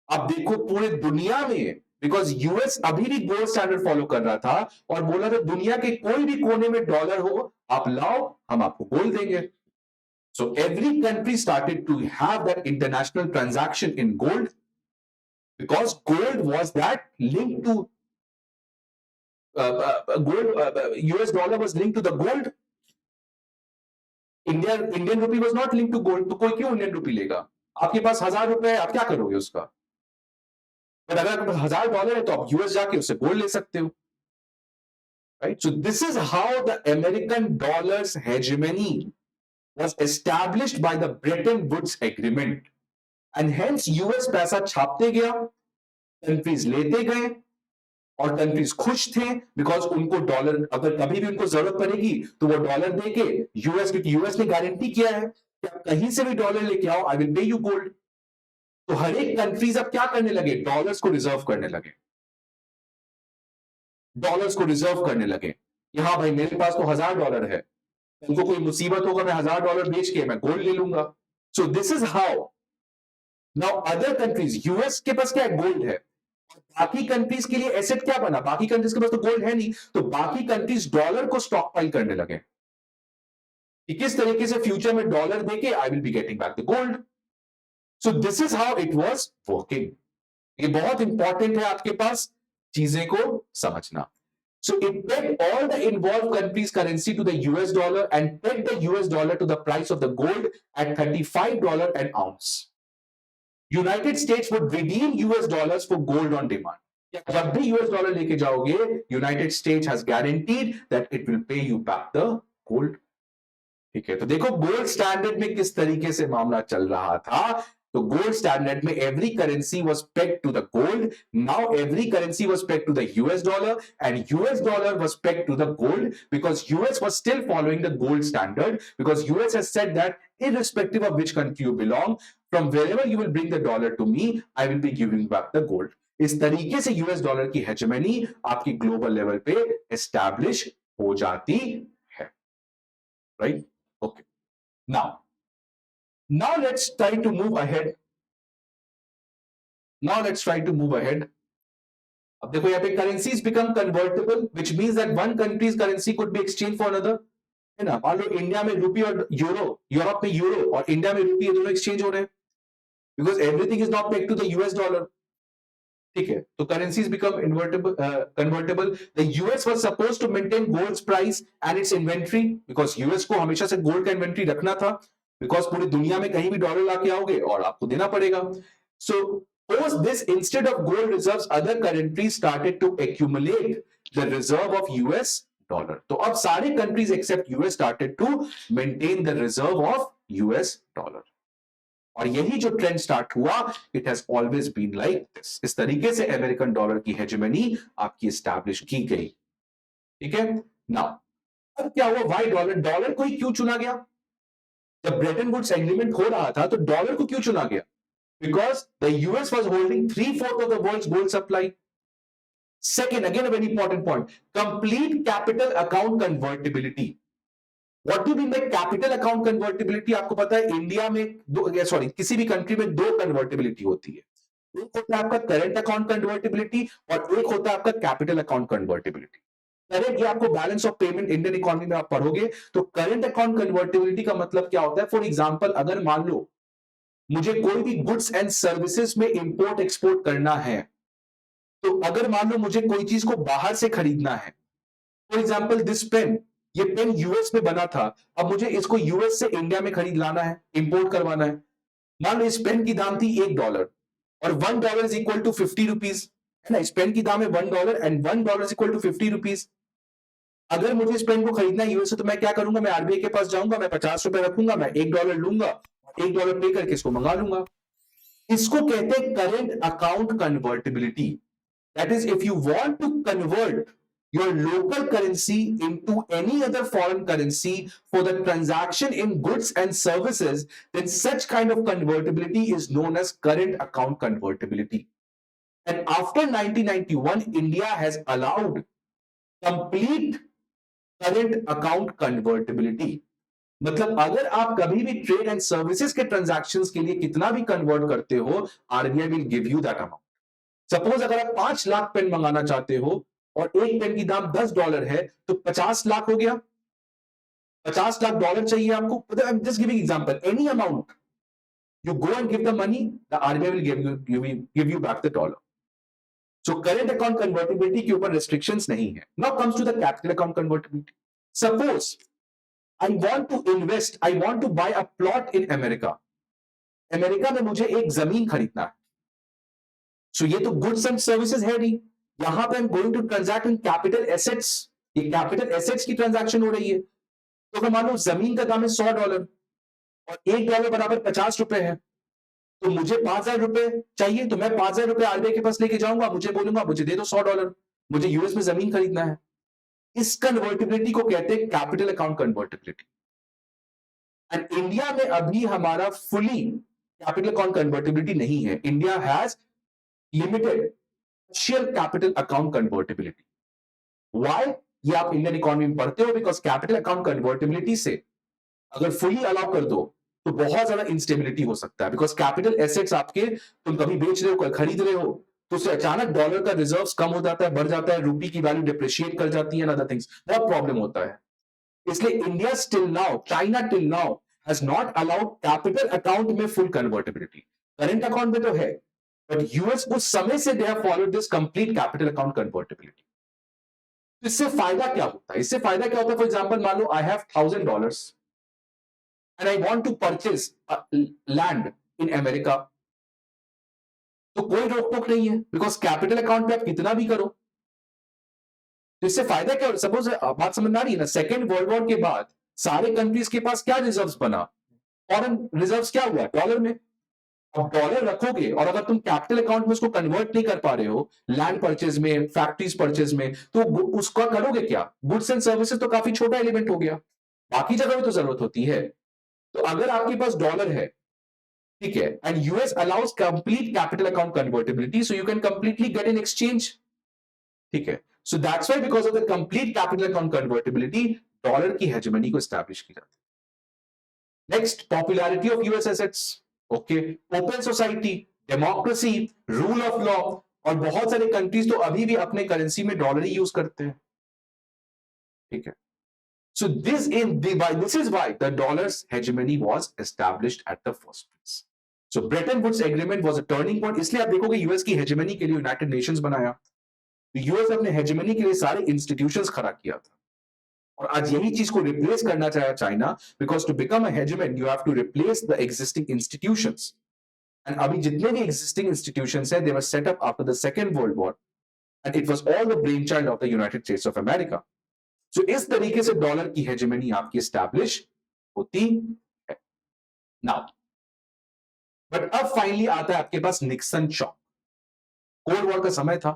अब देखो पूरे दुनिया में, बिकॉज यूएस अभी भी गोल्ड स्टैंडर्ड फॉलो कर रहा था और बोला था दुनिया के कोई भी कोने में डॉलर हो आप लाओ, हम आपको गोल्ड देंगे. So every country started to have that international transaction in gold because gold was that linked to US dollar was linked to the gold. Indian rupee was not linked to gold. तो कोई क्यों इंडियन रूपी लेगा? आपके पास $1000 है, आप क्या करोगे उसका? बट अगर आपके पास $1000 है तो आप यूएस जाके उससे गोल्ड ले सकते हो. Right? So this is how the American dollar's hegemony was established by the Bretton Woods Agreement. And hence US पैसा छापते गया, कंट्रीज लेते गए और कंट्रीज खुश थे बिकॉज उनको डॉलर, अगर कभी भी उनको जरूरत पड़ेगी तो वो डॉलर देके यूएस, क्योंकि यूएस ने गारंटी किया है कि आप कहीं से भी डॉलर लेके आओ, I will pay you gold. तो हर एक कंट्रीज अब क्या करने लगे, डॉलर्स को रिजर्व करने लगे, डॉलर्स को रिजर्व करने लगे. यहां भाई मेरे पास तो $1000 है, उनको कोई मुसीबत होगा मैं $1000 बेच के मैं गोल्ड ले लूंगा. सो this is how now other countries, US के पास क्या है, गोल्ड है. बाकी कंट्रीज के लिए एसेट क्या बना, बाकी कंट्रीज के पास तो गोल्ड है नहीं, तो बाकी कंट्रीज डॉलर को स्टॉक पाइल करने लगे कि किस तरीके से फ्यूचर में डॉलर देके I will be getting back the gold. So this is how it was working. ये बहुत इंपॉर्टेंट है आपके पास चीजें को समझना. So it pegged all the involved countries' currency to the US dollar and pegged the US dollar to the price of the gold at $35 an ounce. United States would redeem US dollars for gold on demand. जब भी यूएस डॉलर लेके जाओगे, United states has guaranteed that it will pay you back the gold. ठीक है, तो देखो गोल्ड स्टैंडर्ड में किस तरीके से मामला चल रहा था। तो गोल्ड स्टैंडर्ड में every currency was pegged to the gold, now every currency was pegged to the US dollar and US dollar was pegged to the gold because US was still following the gold standard because US has said that irrespective of which country you belong, from wherever you will bring the dollar to me, I will be giving back the gold। इस तरीके से यूएस डॉलर की हेजेमनी आपकी ग्लोबल लेवल पे एस्टैब्लिश हो जाती है, right? Okay. Now let's try to move ahead. Now let's try to move ahead. अब देखो यहाँ पे currencies become convertible which means that one country's currency could be exchange for another, है ना? मान लो इंडिया में रुपी और यूरो, यूरोप में यूरो और इंडिया में रुपी, दोनों एक्सचेंज हो रहे हैं because everything is not paid to the US dollar. ठीक है, तो currencies become invertible convertible. The US was supposed to maintain gold's price and its inventory because US को हमेशा से गोल्ड का इन्वेंटरी रखना था बिकॉज पूरी दुनिया में कहीं भी डॉलर लाके आओगे और आपको देना पड़ेगा। सो post this, instead of gold reserves, other countries started to accumulate the reserve of US dollar। तो अब सारे countries except US started to maintain the reserve of US dollar। और यही जो ट्रेंड स्टार्ट हुआ, it has always been like this. इस तरीके से अमेरिकन डॉलर की हेजेमनी आपकी एस्टैब्लिश की गई। ठीक है, नाउ अब क्या हुआ? Y dollar? डॉलर को ही क्यों चुना गया? जब ब्रेटन वुड्स एग्रीमेंट हो रहा था तो डॉलर को क्यों चुना गया? Because the US was holding 3/4 of the world's gold supply. Second, again a very important point, complete capital account convertibility. What do you mean by capital account convertibility? आपको पता है इंडिया में दो, सॉरी किसी भी कंट्री में दो कन्वर्टिबिलिटी होती है। एक होता है आपका करंट अकाउंट कन्वर्टिबिलिटी और एक होता है आपका कैपिटल अकाउंट कन्वर्टिबिलिटी। करंट, ये आपको balance of payment Indian economy में आप पढ़ोगे तो करंट अकाउंट कन्वर्टिबिलिटी का मतलब क्या होता है? फॉर एग्जांपल, अगर मान लो मुझे कोई भी गुड्स एंड सर्विसेज में इंपोर्ट एक्सपोर्ट करना है, तो अगर मान लो मुझे कोई चीज को बाहर से खरीदना है, फॉर एग्जांपल दिस पेन, ये पेन यूएस में बना था, अब मुझे इसको यूएस से इंडिया में खरीद लाना है, इंपोर्ट करवाना है। मान लो इस पेन की दाम थी $1 और $1 इज इक्वल टू 50 रुपीज, है ना? इस पेन की दाम है $1 and $1 is equal to 50 rupees. अगर मुझे इस पेन को खरीदना है यूएस से तो मैं क्या करूंगा? मैं आरबीआई के पास जाऊंगा, मैं ₹50 रखूंगा, मैं $1 लूंगा, $1 पे करके इसको मंगा लूंगा। इसको कहते हैं current account convertibility. That is if you want to convert your local currency into any other foreign currency for the transaction in goods and services, then such kind of convertibility is known as current account convertibility। And after 1991, India has allowed complete current account convertibility। मतलब अगर आप कभी भी ट्रेड एंड सर्विसेज के ट्रांजैक्शंस के लिए कितना भी कन्वर्ट करते हो, RBI will give you that amount. Suppose अगर आप 5 लाख पेन मंगाना चाहते हो और एक पेन की दाम $10 है तो 50 लाख हो गया। 50 लाख डॉलर चाहिए आपको, just giving example, any amount you go and give the money, the RBI will give you back the dollar. So current account convertibility के ऊपर रेस्ट्रिक्शंस नहीं है। Now comes to the capital account convertibility. Suppose I want to invest, I want to buy a plot in America. America में मुझे एक जमीन खरीदना है। सो ये तो गुड्स एंड सर्विसेज है नहीं, यहां पे I'm going to transact in capital assets। ये कैपिटल एसेट्स की ट्रांजैक्शन हो रही है। तो अगर मान लो जमीन का दाम है $100 और $1 बराबर ₹50 है, तो मुझे ₹5000 चाहिए, तो मैं ₹5000 आरबीआई के पास लेके जाऊंगा, मुझे बोलूंगा मुझे दे दो $100, मुझे यूएस में जमीन खरीदना है। इस कन्वर्टिबिलिटी को कहते हैं capital account convertibility. And India में अभी हमारा फुली कैपिटल अकाउंट कन्वर्टिबिलिटी नहीं है। India has limited partial capital account convertibility। Why? ये आप इंडियन इकोनॉमी में पढ़ते हो बिकॉज कैपिटल अकाउंट कन्वर्टिबिलिटी से अगर फुली अलाउ कर दो तो बहुत ज्यादा इंस्टेबिलिटी हो सकता है बिकॉज कैपिटल एसेट्स आपके, तुम कभी बेच रहे हो, कभी खरीद रहे हो, तो उससे अचानक डॉलर का रिजर्व्स कम हो जाता है, बढ़ जाता है, रूपी की वैल्यू डिप्रिशिएट कर जाती है, अदर थिंग्स, बहुत प्रॉब्लम होता है। इसलिए India still now, China till now has not allowed capital account में फुल कन्वर्टिबिलिटी। करंट अकाउंट में तो है, बट यूएस उस समय से they have followed this complete capital account convertibility. इससे फायदा क्या होता है? इससे फायदा क्या होता है? फॉर एग्जांपल मान लो I have $1000 and I want to purchase land in America. तो कोई रोक टोक नहीं है, बिकॉज कैपिटल अकाउंट पे आप कितना भी करो। तो इससे फायदा क्या? सपोज बात समझ में आ रही है ना, सेकेंड वर्ल्ड वॉर के बाद सारे कंट्रीज के पास क्या रिजर्व्स बना? फॉरेन रिजर्व्स क्या हुआ? डॉलर में। अब डॉलर रखोगे और अगर तुम कैपिटल अकाउंट में उसको कन्वर्ट नहीं कर पा रहे हो, लैंड परचेज में, फैक्ट्रीज परचेज में, तो उसका करोगे क्या? गुड्स एंड सर्विसेज तो काफी छोटा एलिमेंट हो गया, बाकी जगह में तो जरूरत होती है। तो अगर आपके पास डॉलर है, ठीक है, and US allows complete capital account convertibility, so you can completely get in exchange, ठीक है। So that's why because of the complete capital account convertibility dollar की हेजेमनी को एस्टैब्लिश की जाती है। Next, popularity of US assets, okay, open society, democracy, rule of law, और बहुत सारे कंट्रीज तो अभी भी अपने करेंसी में डॉलर ही यूज करते हैं, ठीक है। So this is why the dollar's hegemony was established at the first place. So Bretton Woods Agreement was a turning point. इसलिए आप देखोगे यूएस की हेजेमनी के लिए यूनाइटेड नेशंस बनाया, यूएस अपने हेजेमनी के लिए सारे इंस्टीट्यूशंस खड़ा किया था, और आज यही चीज को रिप्लेस करना चाहा China, because to become a hegemon you have to replace the existing institutions, and अभी जितने भी एग्जिस्टिंग इंस्टीट्यूशंस हैं, they were set up after the second world war, and it was all the brain child of the United States of America. So, इस तरीके से डॉलर की हेजेमनी आपकी स्टैब्लिश होती है। नाउ बट अब फाइनली आता है आपके पास निक्सन शॉक। कोल्ड वॉर का समय था,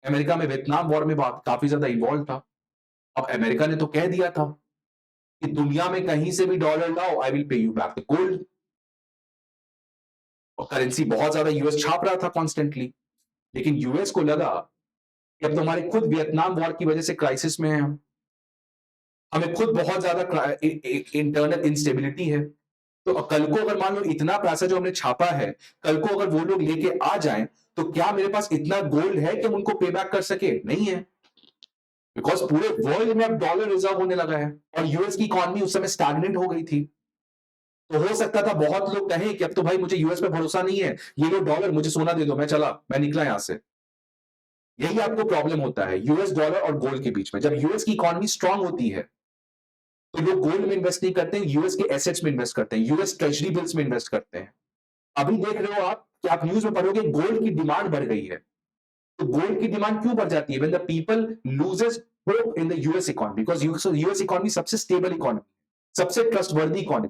अमेरिका में वियतनाम वॉर में काफी ज्यादा इन्वॉल्व था। अब अमेरिका ने तो कह दिया था कि दुनिया में कहीं से भी डॉलर लाओ, I will pay you back the gold, और करेंसी बहुत ज्यादा यूएस छाप रहा था कॉन्स्टेंटली। लेकिन यूएस को लगा कि अब तो हमारे खुद वियतनाम वॉर की वजह से क्राइसिस में है, हमें खुद बहुत ज्यादा इंटरनल इंस्टेबिलिटी है, तो कल को अगर मान लो इतना पैसा जो हमने छापा है, कल को अगर वो लोग लेके आ जाएं, तो क्या मेरे पास इतना गोल्ड है कि हम उनको पे बैक कर सके? नहीं है, बिकॉज पूरे वर्ल्ड में अब डॉलर रिजर्व होने लगा है, और यूएस की इकोनॉमी उस समय स्टैग्नेंट हो गई थी। तो हो सकता था बहुत लोग कहें कि अब तो भाई मुझे यूएस पे भरोसा नहीं है, ये लो डॉलर, मुझे सोना दे दो, मैं चला, मैं निकला यहां से। यही आपको प्रॉब्लम होता है यूएस डॉलर और गोल्ड के बीच में। जब यूएस की इकोनॉमी स्ट्रांग होती है तो लोग गोल्ड में इन्वेस्ट नहीं करते हैं, यूएस के एसेट्स में इन्वेस्ट करते हैं, यूएस ट्रेजरी बिल्स में इन्वेस्ट करते हैं। अभी देख रहे हो आप कि आप न्यूज में पढ़ोगे गोल्ड की डिमांड बढ़ गई है। तो गोल्ड की डिमांड क्यों बढ़ जाती है? When the people loses hope in the US economy, because US economy सबसे स्टेबल इकोनॉमी, सबसे ट्रस्टवर्दी इकोनॉमी।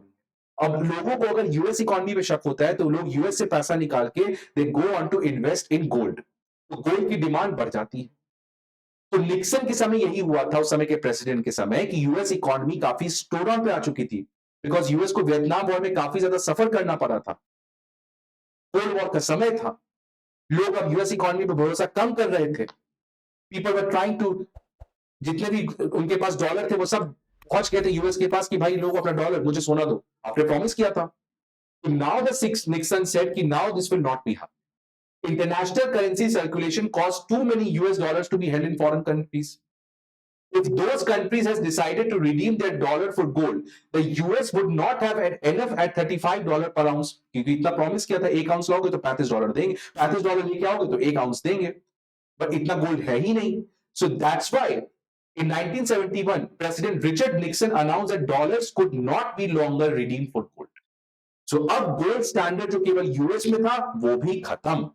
अब लोगों को अगर यूएस इकोनॉमी पे शक होता है तो लोग यूएस से पैसा निकाल के they go on to invest in gold, तो गोल्ड की डिमांड बढ़ जाती है। तो निक्सन के समय यही हुआ था, उस समय के प्रेसिडेंट के समय, कि यूएस इकोनॉमी काफी स्टोर डाउन पे आ चुकी थी, बिकॉज यूएस को वियतनाम वॉर में काफी ज्यादा सफर करना पड़ा था, कोल्ड वॉर का समय था, लोग अब यूएस इकोनॉमी पर भरोसा कम कर रहे थे। पीपल वर ट्राइंग टू, जितने भी उनके पास डॉलर थे वो सब पहुंच गए थे यूएस के पास कि भाई लोग अपना डॉलर मुझे सोना दो, आपने प्रॉमिस किया था। तो नाउ द निक्सन सेड कि now this will not be happen. International currency circulation costs too many US dollars to be held in foreign countries. If those countries has decided to redeem their dollar for gold, the US would not have enough at $35 per ounce, क्योंकि इतना प्रॉमिस किया था, 1 आउंस लाओगे तो $35 देंगे, $35 लेके आओगे तो 1 आउंस देंगे, बट इतना गोल्ड है ही नहीं। So that's why in 1971 President Richard Nixon announced that dollars could not be longer redeemed for gold. So अब गोल्ड स्टैंडर्ड जो केवल यूएस में था वो भी खत्म।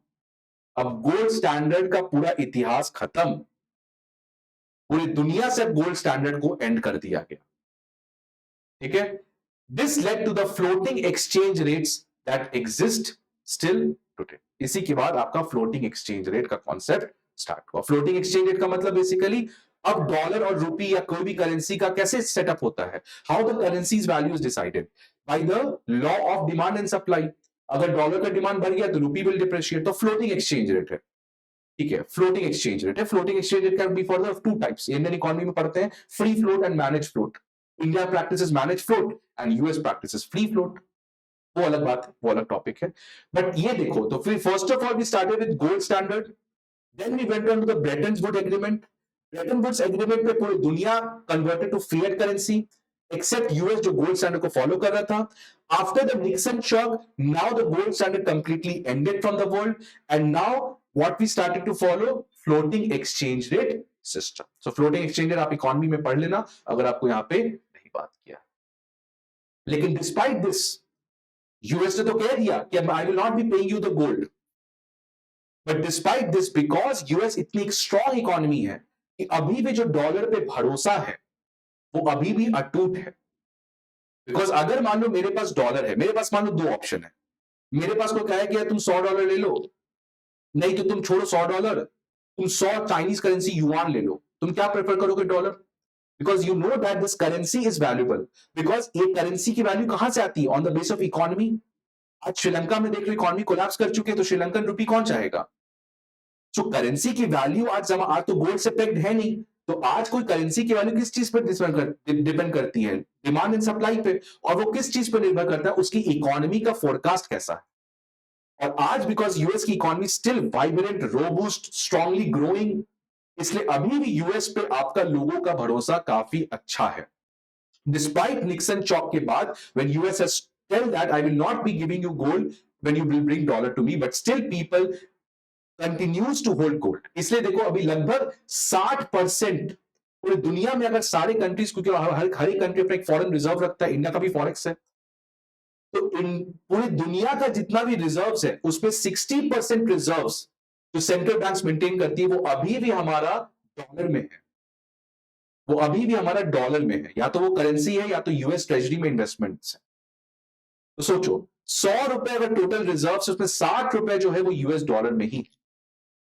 अब गोल्ड स्टैंडर्ड का पूरा इतिहास खत्म, पूरी दुनिया से गोल्ड स्टैंडर्ड को एंड कर दिया गया, ठीक है। This led to the floating exchange rates that exist still today. इसी के बाद आपका फ्लोटिंग एक्सचेंज रेट का कॉन्सेप्ट स्टार्ट हुआ। फ्लोटिंग एक्सचेंज रेट का मतलब बेसिकली अब डॉलर और रुपी या कोई भी करेंसी का कैसे सेटअप होता है, how the currencies value is decided by the law of demand and supply. अगर डॉलर का डिमांड बढ़ गया तो रुपी विल डिप्रिशिएट, तो फ्लोटिंग एक्सचेंज रेट है, ठीक है, फ्लोटिंग एक्सचेंज रेट है। Floating exchange rate can be for the two types, Indian economy में पढ़ते हैं free float and manage float. India practices manage float and US practices free float, वो अलग बात है, वो अलग टॉपिक है। बट ये देखो, तो फिर first of all we started with gold standard, then we went on to the Bretton Wood agreement. Bretton Woods agreement पे पूरी दुनिया converted to fiat currency except US जो गोल्ड स्टैंडर्ड को फॉलो कर रहा था। After the Nixon shock, now the gold standard completely ended from the world, and now what we started to follow, floating exchange rate system. So floating exchange rate आप इकोनॉमी में पढ़ लेना अगर आपको यहां पे नहीं बात किया। लेकिन डिस्पाइट दिस, यूएस ने तो कह दिया कि आई will not be paying you the gold, but despite this, because US इतनी एक स्ट्रॉन्ग इकोनॉमी है कि अभी भी जो डॉलर पे भरोसा है वो अभी भी अटूट है। बिकॉज अगर मान लो मेरे पास डॉलर है, मेरे पास मान लो दो ऑप्शन है। मेरे पास कोई कहे कि यार तुम $100 ले लो, नहीं तो तुम छोड़ो $100, तुम 100 चाइनीज करेंसी युआन ले लो, तुम क्या प्रेफर करोगे? Dollar. Because you know that this currency is valuable. Because ये करेंसी की वैल्यू कहां से आती है? On the base of economy. आज श्रीलंका में देख लो इकोनॉमी कोलैप्स कर चुकी है, तो श्रीलंकन रुपी कौन चाहेगा? जो करेंसी की वैल्यू आज तो गोल्ड से पेग्ड है नहीं, तो आज कोई करेंसी की वैल्यू किस चीज पर डिपेंड करती है? डिमांड एंड सप्लाई पे। और वो किस चीज पर निर्भर करता है? उसकी इकोनॉमी का फोरकास्ट कैसा है। और आज बिकॉज यूएस की economy still vibrant, robust, strongly growing, इसलिए अभी भी यूएस पे आपका लोगों का भरोसा काफी अच्छा है। डिस्पाइट निक्सन चॉक के बाद, when US has tell that I will not be giving you gold when you will bring dollar to me, but still people continues to hold gold. इसलिए देखो अभी लगभग 60% पूरी दुनिया में, अगर सारे कंट्रीज, क्योंकि हर एक कंट्री अपना एक फॉरेन रिजर्व रखता है, इंडिया का भी फॉरेक्स है, तो इन पूरी दुनिया का जितना भी रिजर्व्स है उसमें 60% रिजर्व्स जो सेंट्रल बैंक्स मेंटेन करती है वो अभी भी हमारा डॉलर में है। वो अभी भी हमारा डॉलर में है, या तो वो करेंसी है या तो यूएस ट्रेजरी में इन्वेस्टमेंट्स है। तो सोचो, ₹100 अगर टोटल रिजर्व, उसमें ₹60 जो है वो यूएस डॉलर में ही।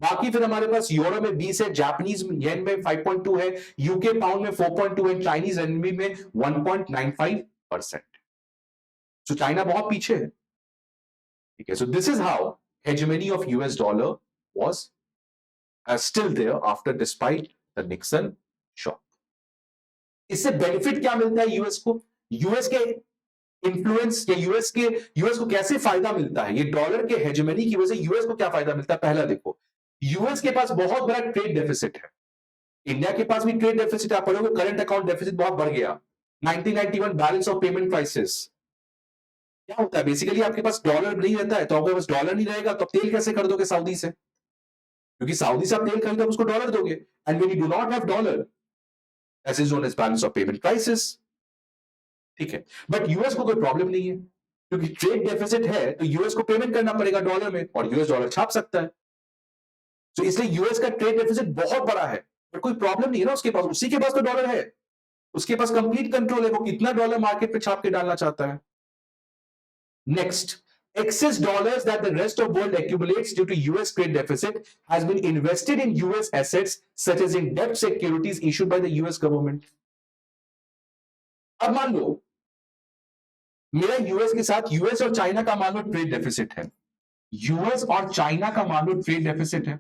बाकी फिर हमारे पास यूरो में 20 है, जापानीज येन में 5.2 है, यूके पाउंड में 4.2 है, चाइनीज रेनबी में 1.95%। तो चाइना बहुत पीछे है। ठीक है, so this is how hegemony of US dollar was still there after despite the Nixon shock. इससे बेनिफिट क्या मिलता है यूएस को? यूएस के इन्फ्लुएंस या यूएस को कैसे फायदा मिलता है? ये डॉलर के हेजेमनी की वजह से यूएस को क्या फायदा मिलता है? पहला देखो, यूएस के पास बहुत बड़ा ट्रेड डेफिसिट है। इंडिया के पास भी ट्रेड डेफिसिट, आप पढ़ोगे करंट अकाउंट डेफिसिट बहुत बढ़ गया। 1991 बैलेंस ऑफ पेमेंट क्राइसिस। क्या होता है बेसिकली? आपके पास डॉलर नहीं रहता है, तो आपके पास डॉलर नहीं रहेगा तो आप तेल कैसे खरीदोगे साउदी से? क्योंकि साउदी से आप तेल खरीदो, आप उसको डॉलर दोगे। And when you do not have dollar, this is known as balance of payment crisis. ठीक है, बट यूएस को कोई प्रॉब्लम नहीं है, क्योंकि ट्रेड डेफिसिट है तो यूएस को पेमेंट करना पड़ेगा डॉलर में, और यूएस डॉलर छाप सकता है। तो इसलिए यूएस का ट्रेड डेफिसिट बहुत बड़ा है, बट कोई प्रॉब्लम नहीं है ना उसके पास, उसी के पास तो डॉलर है, उसके पास कंप्लीट कंट्रोल है, वो कितना डॉलर मार्केट पे छाप के डालना चाहता है। Next, excess dollars that the rest of world accumulates due to US trade deficit has been invested in US assets such as in debt securities issued by the US government. अब मान लो मेरा यूएस के साथ, यूएस और चाइना का मान लो ट्रेड डेफिसिट है, यूएस और चाइना का मान लो ट्रेड डेफिसिट है,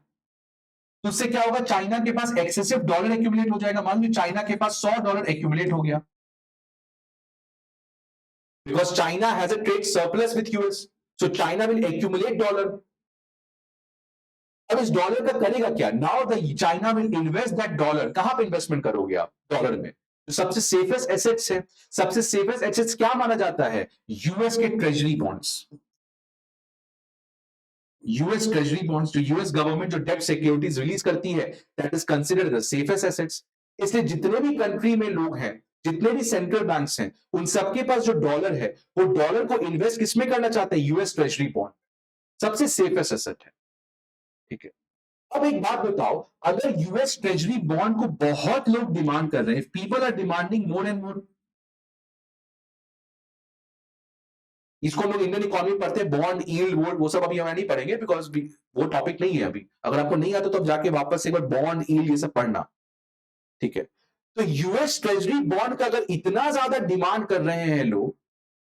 तो उससे क्या होगा? चाइना के पास एक्सेसिव डॉलर एक्यूमुलेट हो जाएगा। मान लो चाइना के पास $100 एक्यूमुलेट हो गया, because China has a trade surplus with US, so China will accumulate dollar. अब इस डॉलर का करेगा क्या? Now the China will invest that dollar. कहां पे इन्वेस्टमेंट करोगे आप? डॉलर में। तो सबसे सेफेस्ट एसेट्स है, सबसे सेफेस्ट एसेट्स क्या माना जाता है? यूएस के treasury bonds. US treasury bonds, जो यूएस गवर्नमेंट जो डेब्ट सिक्योरिटीज रिलीज करती है, that is considered the safest assets. इसलिए जितने भी कंट्री में लोग हैं, जितने भी सेंट्रल बैंक्स हैं, उन सबके पास जो डॉलर है, वो डॉलर को इन्वेस्ट किसमें करना चाहते हैं? यूएस ट्रेजरी बॉन्ड, सबसे सेफेस्ट एसेट है। ठीक है, अब एक बात बताओ, अगर यूएस ट्रेजरी बॉन्ड को बहुत लोग डिमांड कर रहे हैं, people are demanding more and more, इसको हम लोग इंडियन इकोनॉमी पढ़ते हैं, बॉन्ड यील्ड वो सब अभी हम नहीं पढ़ेंगे, बिकॉज वो टॉपिक नहीं है अभी। अगर आपको नहीं आता तो अब जाके वापस एक बार बॉन्ड यील्ड ये सब पढ़ना। ठीक है, तो यूएस ट्रेजरी बॉन्ड का अगर इतना ज्यादा डिमांड कर रहे हैं लोग,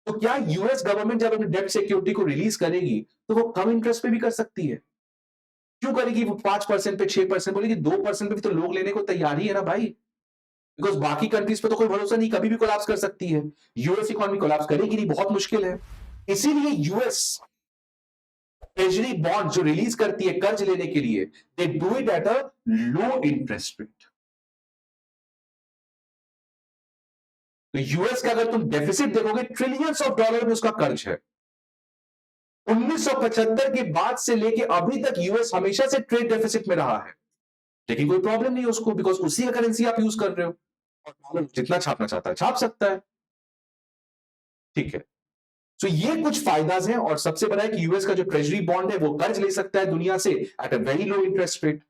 तो क्या यूएस गवर्नमेंट जब अपनी डेब्ट सिक्योरिटी को रिलीज करेगी तो वो कम इंटरेस्ट पे भी कर सकती है? क्यों करेगी? वो 5% पे 6% बोलेगी, 2% पे भी तो लोग लेने को तैयार ही है ना भाई, बिकॉज बाकी कंट्रीज पे तो कोई भरोसा नहीं, कभी भी कोलैप्स कर सकती है। यूएस इकोनॉमी कोलैप्स करेगी नहीं, बहुत मुश्किल है। इसीलिए यूएस ट्रेजरी बॉन्ड जो रिलीज करती है कर्ज लेने के लिए, they do it at a low interest rate. तो यूएस का अगर तुम डेफिसिट देखोगे, ट्रिलियंस ऑफ डॉलर में उसका कर्ज है। 1975 के बाद से लेके अभी तक यूएस हमेशा से ट्रेड डेफिसिट में रहा है, लेकिन कोई प्रॉब्लम नहीं है उसको, बिकॉज उसी का करेंसी आप यूज कर रहे हो, और डॉलर जितना छापना चाहता है छाप सकता है। ठीक है, सो ये कुछ फायदाज हैं, और सबसे बड़ा है कि यूएस का जो ट्रेजरी बॉन्ड है वो कर्ज ले सकता है दुनिया से at a very low interest rate.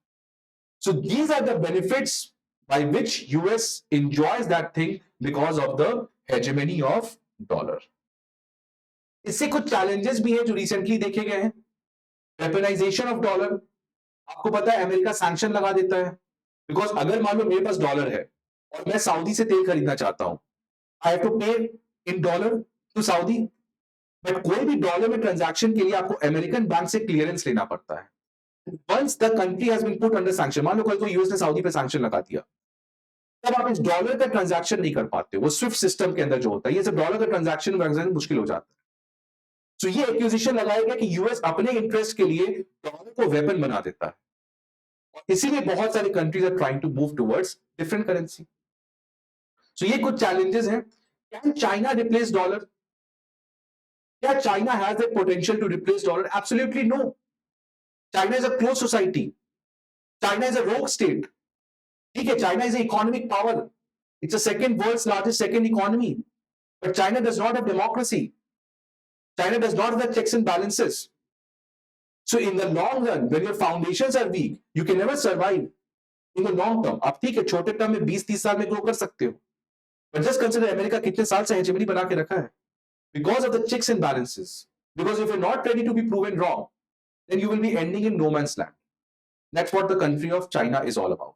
So these are the benefits by which US enjoys that thing because of the hegemony of dollar. इससे कुछ चैलेंजेस भी हैं जो रिसेंटली देखे गए हैं. Weaponisation of dollar. आपको पता है अमेरिका सैंक्शन लगा देता है, बिकॉज अगर मान लो मेरे पास डॉलर है और मैं सऊदी से तेल खरीदना चाहता हूं, आई have to pay in dollar to Saudi, but कोई भी डॉलर में ट्रांजैक्शन के लिए आपको अमेरिकन बैंक से क्लियरेंस लेना पड़ता है. Once the country has been put under sanction, मान लो कल को यूएस ने सऊदी पे सैंक्शन लगा दिया, तब आप इस डॉलर का ट्रांजैक्शन नहीं कर पाते. वो स्विफ्ट सिस्टम के अंदर जो होता है, ये सब डॉलर का ट्रांजैक्शन मुश्किल हो जाता है. तो ये एक्यूजिशन लगाया गया कि यूएस अपने इंटरेस्ट के लिए डॉलर को वेपन बना देता है, और इसीलिए बहुत सारे countries are trying to move towards different currency. So ये कुछ चैलेंजेस हैं. Can China replace dollar? क्या China has the potential to replace dollar? Absolutely no. China is a close society. China is a rogue state. ठीक है, China is economic power. It's a second world's largest second economy, but China does not have democracy. China does not have the checks and balances. So in the long run, when your foundations are weak, you can never survive in the long term. आप ठीक है छोटे टर्म में 20-30 साल में ग्रो कर सकते हो, but just consider अमेरिका कितने साल से हेजेमनी बना के रखा है because of the checks and balances. Because if you're not ready to be proven wrong, then you will be ending in no man's land. That's what the country of China is all about.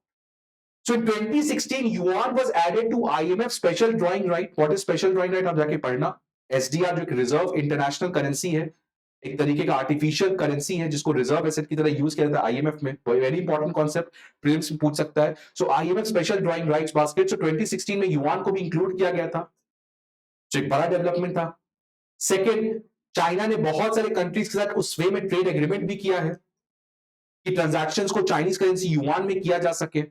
So in 2016, yuan was added to IMF special drawing right. What is special drawing right? आप जाके पढ़ना. एसडीआर जो एक रिजर्व इंटरनेशनल करेंसी है, एक तरीके का आर्टिफिशियल करेंसी है जिसको रिजर्व एसेट की तरह यूज किया जाता है आईएमएफ में. वेरी इंपॉर्टेंट कॉन्सेप्ट, प्रीलिम्स में पूछ सकता है. So IMF special drawing rights basket. So 2016 में युआन को भी इंक्लूड किया गया था, जो एक बड़ा डेवलपमेंट था. सेकेंड, चाइना ने बहुत सारे कंट्रीज के साथ उस वे में ट्रेड एग्रीमेंट भी किया है कि ट्रांजैक्शंस को चाइनीज करेंसी युआन में किया जा सके.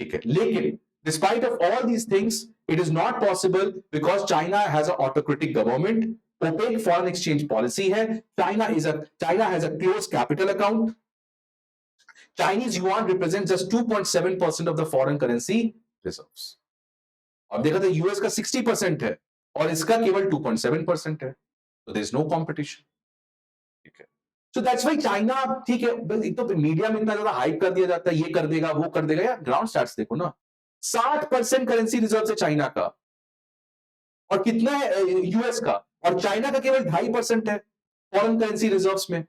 ठीक है, लेकिन despite of all these things, it is not possible because China has an autocratic government, opaque foreign exchange policy hai. China has a closed capital account. Chinese yuan represents just 2.7% of the foreign currency reserves. अब देखा तो यूएस का 60% है और इसका केवल 2.7% है. So there is no competition. ठीक है. So that's why China, ठीक है, एक तो मीडिया में इतना ज्यादा हाइप कर दिया जाता है, ये कर देगा वो कर देगा. यार ग्राउंड स्टैट्स देखो ना. 60% करेंसी रिजर्व है चाइना का, और कितना है यूएस का, और चाइना का केवल 2.5% है फॉरेन करेंसी रिजर्व्स में.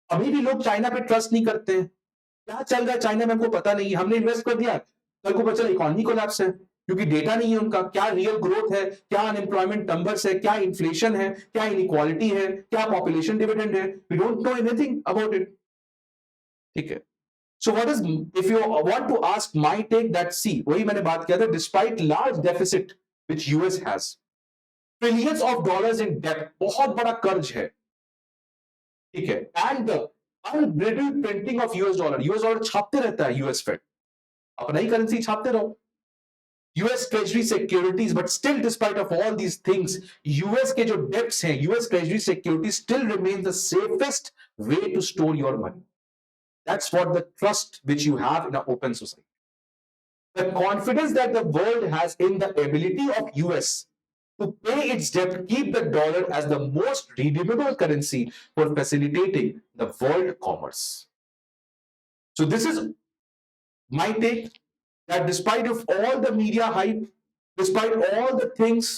अभी भी लोग चाइना पे ट्रस्ट नहीं करते हैं. क्या चल रहा है चाइना में हमको पता नहीं. हमने इन्वेस्ट कर दिया, कल को पता चला इकोनॉमी कोलैप्स है क्योंकि डेटा नहीं है उनका. क्या रियल ग्रोथ है, क्या अनएम्प्लॉयमेंट नंबर्स है, क्या इन्फ्लेशन है, क्या इनइक्वालिटी है, क्या पॉपुलेशन डिविडेंड है. We don't know anything about it. ठीक है. So what is, if you want to ask my take, that see, वही मैंने बात किया था, despite large deficit which US has, trillions of dollars in debt, बहुत बड़ा कर्ज है. ठीक है, and the unbridled printing of US dollar छापते रहता है US Fed. अपना ही करेंसी छापते रहो. US Treasury securities, but still despite of all these things, US के जो debts हैं, US Treasury securities still remain the safest way to store your money. That's what the trust which you have in an open society. The confidence that the world has in the ability of US to pay its debt, keep the dollar as the most redeemable currency for facilitating the world commerce. So this is my take, that despite of all the media hype, despite all the things,